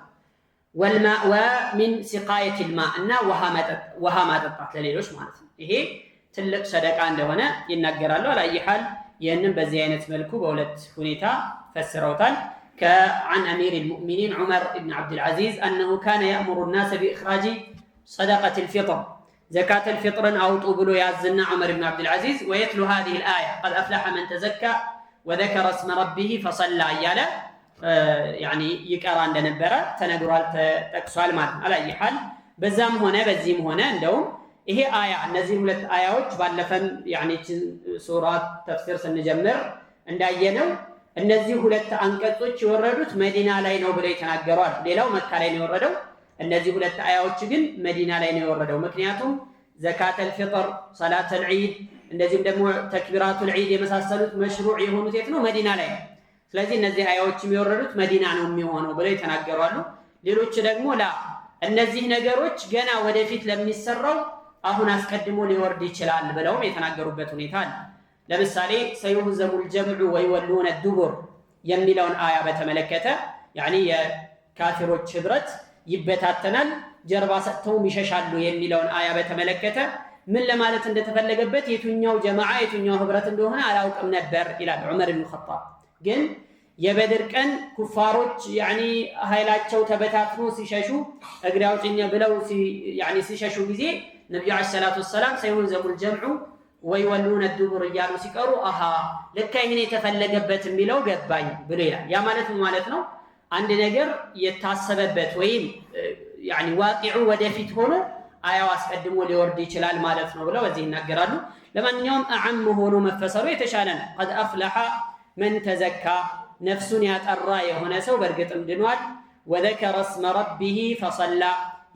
والماء ومن سقايه الماء እና ውሃ ማጠጣት ለሌሎች ማለት ነው ይሄ ትልቅ ሰደቃ እንደሆነ ይናገራሉ አላየሃል ይሄንን በዚህ አይነት መልኩ በሁለት ሁኔታ ፈስረውታል كعن امير المؤمنين عمر بن عبد العزيز انه كان يأمر الناس باخراج صدقه الفطر زكاه الفطر اوطوا بلو يازنا عمر بن عبد العزيز ويتلو هذه الايه قد افلح من تزكى وذكر اسم ربه فصلى ياله يعني يقرا እንደነበረ ተነግሯል ተጠቅሷል ማለት ነው አላየሃል በዛም ሆነ በዚህም ሆነ እንደውም ይሄ አያ እነዚህ ሁለት አያዎች ባለፈን يعني ሱራ ተፍሲር ስንጀምር እንዳየነው እነዚህ ሁለት አንቀጾች የወረዱት መዲና ላይ ነው ብለው ተናገሯል ሌላው መካ ላይ ነው የወረደው እነዚህ ሁለት አያዎች ግን መዲና ላይ ነው የወረደው ምክንያቱም زكاة الفطر صلاة العيد እንደዚህም ደግሞ ተክቢራቱል ዒድ የመሳሰሉት መሽሩዕ የሆኑት የት ነው መዲና ላይ ነው ስለዚህ እነዚህ አያዎች የሚወረዱት መዲና ነው የሚሆነው ብለው ተናገሯሉ ሌሎች ደግሞ ላ እነዚህ ነገሮች ገና ወደፊት ለሚሰራው አሁን አስቀድሞ ሊወርድ ይችላል ብለውም የተናገሩበት ሁኔታ አለ። ለምሳሌ ሰዩህዘሙል ጀምዑ ወይወሉነ ዱቡር የሚለውን አያ በተመለከተ ያኒ የካፊሮች ህብረት ይበታተናል ጀርባ ሰጥተውም ይሸሻሉ የሚለውን አያ በተመለከተ ምን ለማለት እንደተፈለገበት የቱኛው ጀማዓ የቱኛው ህብረት እንደሆነ አላውቅም ነበር ይላል ዑመር ኢብኑ ኸጣብ። ግን የበድር ቀን ኩፋሮች ያኒ ኃይላቸው ተበታትኖ ሲሸሹ እግሬ አውጭኝ ብለው ያኒ ሲሸሹ ጊዜ ነብዩ አለይሂ ሰላቱ ወሰለም ሰዩህዘሙል ጀምዑ ወይወሉነ ዱቡር እያሉ ሲቀሩ አሃ ለካ ይሄን የተፈለገበት የሚለው ገባኝ ብሎ ይላል። ያ ማለት ማለት ነው አንድ ነገር የታሰበበት ወይም ያኒ ዋቂዑ ወደፊት ሆኖ አያው አስቀድሞ ሊወርድ ይችላል ማለት ነው ብለው በዚህ ይናገራሉ። ለማንኛውም አዓም ሆኖ መፈሰሩ የተሻለ ነው። قد أفلح من تزكى ነፍሱን ያጠራ የሆነ ሰው በእርግጥም ድኗል። وذكر اسم ربه فصلى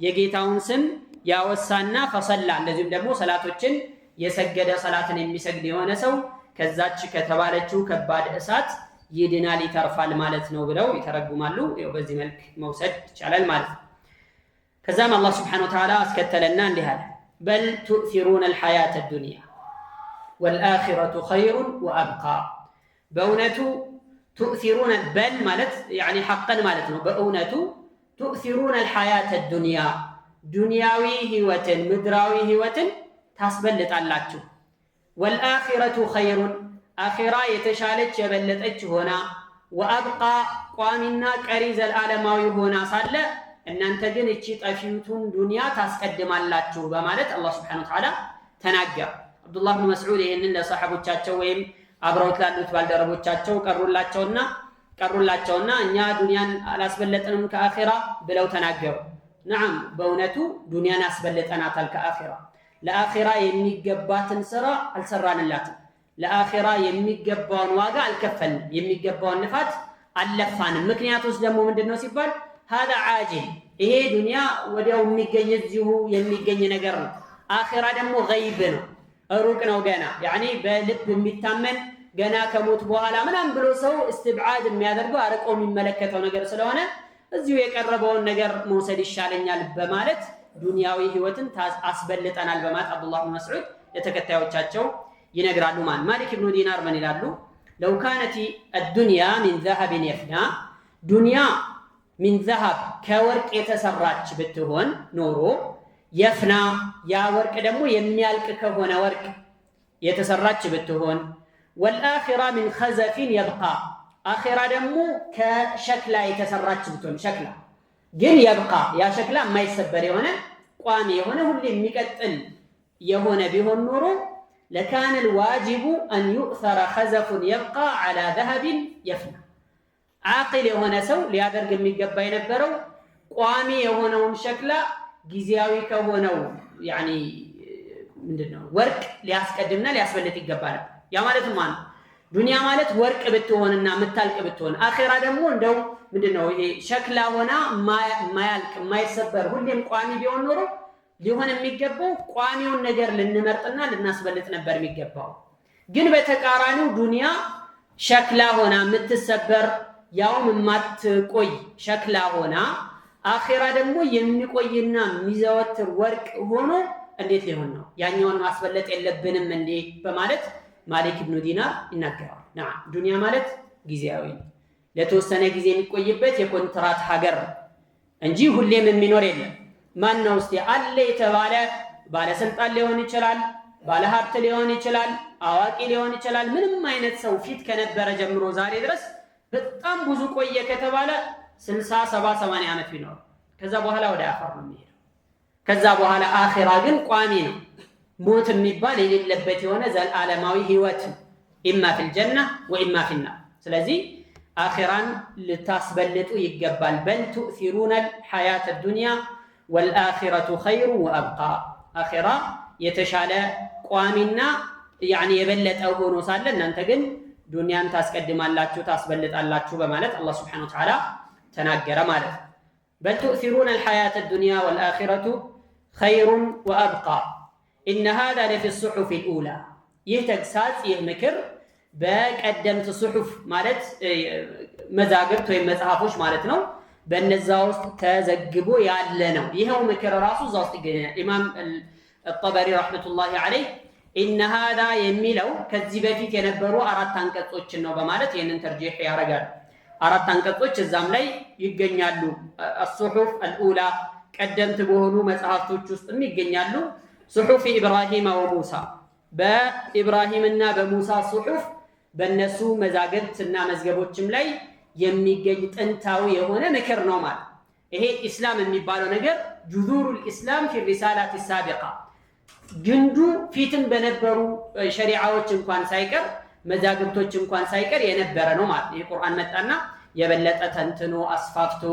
የጌታውን ስም ያወሳና ፈሰላ እንደዚሁም ደግሞ ሰላቶችን የሰገደ ሰላትን የሚሰግድ የሆነ ሰው ከዛች ከተባለችው ከባድ እሳት ይድናል ይተርፋል ማለት ነው ብለው ይተረጉማሉ። ይኸው በዚህ መልክ መውሰድ ይቻላል ማለት ነው። ከዛም አላህ ስብሓነሁ ወተዓላ አስከተለና እንዲህ አለ በል ቱእሲሩነ አልሐያተ ዱንያ ወልአኺረቱ ኸይሩን ወአብቃ። በእውነቱ ቱእሲሩነ በል ማለት ያኒ ሐቀን ማለት ነው። በእውነቱ ቱእሲሩነ አልሐያተ ዱንያ ዱንያዊ ህይወትን ምድራዊ ህይወትን ታስበልጣላችሁ። ወልአኺረቱ ኸይሩን አኺራ የተሻለች የበለጠች ሆና ወአብቃ ቋሚና ቀሪ ዘላለማዊ ሆና ሳለ እናንተ ግን እቺ ጠፊቱን ዱንያ ታስቀድማላችሁ በማለት አላህ Subhanahu Wa Ta'ala ተናገረ። አብዱላህ ኢብኑ መስዑድ ይሄንን ለሰሐቦቻቸው ወይም አብረውት ላሉት ባልደረቦቻቸው ቀሩላቸውና እኛ ዱንያን አላስበለጥንም ከአኺራ ብለው ተናገሩ። ነዓም በእውነቱ ዱንያን አስበለጠናታል ከአኺራ። ለአኺራ የሚገባትን ስራ አልሰራንላትም። ለአኺራ የሚገባውን ዋጋ አልከፈልንም። የሚገባውን ልፋት አልለፋንም። ምክንያቱስ ደግሞ ምንድነው ሲባል هذا عاجل ይሄ ዱንያ ወዲያው የሚገኝ እዚሁ የሚገኝ ነገር ነው። አኺራ ደግሞ ገይብ ነው፣ ሩቅ ነው ገና ያኒ በልብ የሚታመን ገና ከሞት በኋላ ምናምን ብሎ ሰው استبعاد የሚያደርገው አርቆ የሚመለከተው ነገር ስለሆነ እዚሁ የቀረበውን ነገር መውሰድ ይሻለኛል በማለት ዱንያዊ ህይወትን አስበልጠናል በማለት አብዱላህ ኢብኑ መስዑድ ለተከታዮቻቸው ይነግራሉ። ማሊክ ኢብኑ ዲናር ምን ይላሉ? لو كانت الدنيا من ذهب يفنى ዱንያ من ذهب ከወርቅ የተሰራች ብትሆን ኖሮ የፍና ያ ወርቅ ደግሞ የሚያልቅ ከሆነ ወርቅ የተሰራች ብትሆን والآخرة من خزف يبقى አኺራ ደግሞ ከሸክላ የተሰራች ብትሆን ሸክላ ግን يبقى ያ ሸክላ የማይሰበር የሆነ ቋሚ የሆነ ሁሉ የሚቀጥል የሆነ ቢሆን ኖሮ لكان الواجب أن يؤثر خزف يبقى على ذهب يفنى عاقل የሆነ ሰው ሊያደርግ የሚገባ የነበረው ቋሚ የሆነውን ሸክላ ጊዜያዊ ከሆነው ያኒ ምንድነው ወርቅ ሊያስቀድምና ሊያስበልጥ ይገባል። ያ ማለት ማለት ዱንያ ማለት ወርቅ ብትሆንና ምታልቅ ብትሆን አኺራ ደግሞ እንደው ምንድነው ይሄ ሸክላ ሆና ማያልቅ ማይሰበር ሁሌም ቋሚ ቢሆን ኖሮ ሊሆን የሚገባው ቋሚውን ነገር ልንመርጥና ልናስበልጥ ነበር የሚገባው። ግን በተቃራኒው ዱንያ ሸክላ ሆና የምትሰበር ያውም የማትቆይ ሸክላ ሆና አኺራ ደግሞ የሚቆይና የሚዘወትር ወርቅ ሆኖ እንዴት ሊሆን ነው? ያኛውን ማስበለጥ የለብንም እንዴ በማለት ማሊክ ኢብኑ ዲናር ይናገራል። ዱንያ ማለት ጊዜያዊ ለተወሰነ ጊዜ የሚቆይበት የኮንትራት ሀገር እንጂ ሁሌም የሚኖር የለም። ማን ነው እስቲ አለ የተባለ ባለስልጣን ሊሆን ይችላል፣ ባለሀብት ሊሆን ይችላል፣ አዋቂ ሊሆን ይችላል። ምንም አይነት ሰው ፊት ከነበረ ጀምሮ ዛሬ ድረስ በጣም ብዙ ቆየ ከተባለ 60 70 80 ዓመት ቢኖር ከዛ በኋላ ወደ አፈር ነው የሚሄደው። ከዛ በኋላ አኺራ ግን ቋሚ ነው። ሞት የሚባል የሌለበት የሆነ ዘላለማዊ ህይወት ኢማ ፊል ጀና ወኢማ ፊል ናር። ስለዚህ አኺራን ልታስበልጡ ይገባል። በል ቱእሲሩነ الحياة الدنيا والآخرة خير وأبقى አኺራ የተሻለ ቋሚና ያኒ የበለጠ ሆኖ ሳለ እናንተ ግን ዱንያን ታስቀድማላችሁ ታስበልጣላችሁ በማለት አላህ Subhanahu Wa Ta'ala ተናገረ ማለት ነው። بل تؤثرون الحياة الدنيا والآخرة خير وأبقى إن هذا لفي الصحف الأولى يهتكساس يهمكر በቀደምት ሱሑፍ ማለት መዛግብት ወይ መጽሐፎች ማለት ነው። በእነዛ ውስጥ ተዘግቦ ያለ ነው። ይሄው ምክር ራሱ እዛ ውስጥ ይገኛል። ኢማም الطبري رحمة الله عليه إن هذا يميلو كذبتي كنبرو أراد تنكتوش إنه بمالت ينن ترجيح يا رجال أراد تنكتوش الزملي يجنيالو الصحف الأولى قدمت بهنو مصحفتوش ውስጥ የሚገኛሉ صحف إبراهيم وموسى በኢብራሂምና በሙሳ صحف በእነሱ መዛግብትና መዝገቦችም ላይ የሚገኝ ጥንታዊ የሆነ ምክር ነው ማለት ይሄ ኢስላም የሚባለው ነገር ጁዙሩል ኢስላም في الرسالات السابقة ግንዱ ፊትም በነበሩ ሸሪዓዎች እንኳን ሳይቀር መዛግብቶች እንኳን ሳይቀር የነበረ ነው ማለት ይሄ ቁርአን መጣና የበለጠ ተንትኖ አስፋፍቶ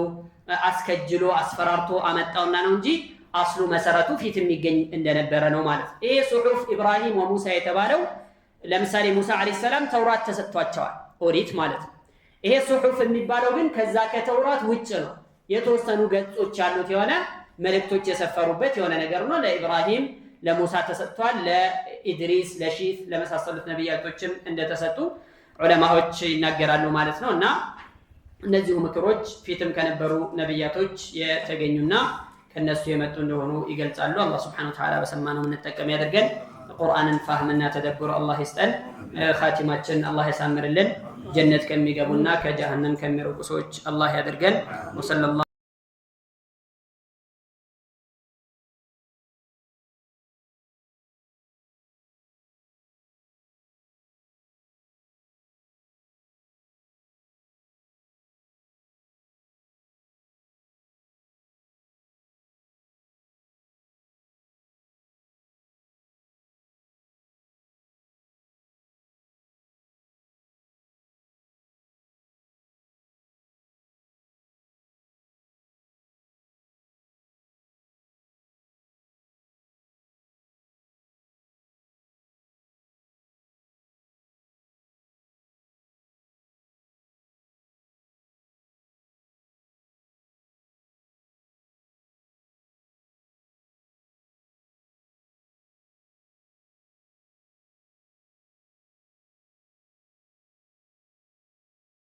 አስከጅሎ አስፈራርቶ አመጣውና ነው እንጂ አስሉ መሰረቱ ፊት የሚገኝ እንደነበረ ነው ማለት ይሄ ሱሑፍ ኢብራሂም ወሙሳ የተባለው ለምሳሌ ሙሳ አለይሂ ሰላም ተውራት ተሰጥቷቸዋል ኦሪት ማለት ነው ይሄ ሱሑፍ የሚባለው ግን ከዛ ከተውራት ውጭ ነው የተወሰኑ ገጾች ያሉት የሆነ መልእክቶች የሰፈሩበት የሆነ ነገር ነው ለኢብራሂም ለሙሳ ተሰጥቷል ለኢድሪስ ለሺት ለመሳሰሉት ነብያቶችም እንደተሰጡ ዑለማዎች ይናገራሉ ማለት ነው እና እነዚህ ምክሮች ፊትም ከነበሩ ነብያቶች የተገኙና ከነሱ የመጡ እንደሆኑ ይገልጻሉ አላህ Subhanahu Wa Ta'ala በሰማነው እንጠቀም ያደርገን ቁርአንን ፋህምና ተደብር አላህ ይስጠን ኻቲማችን አላህ ያሳምርልን ጀነት ከሚገቡና ከጀሃነም ከሚርቁ ሰዎች አላህ ያደርገን ወሰለላሁ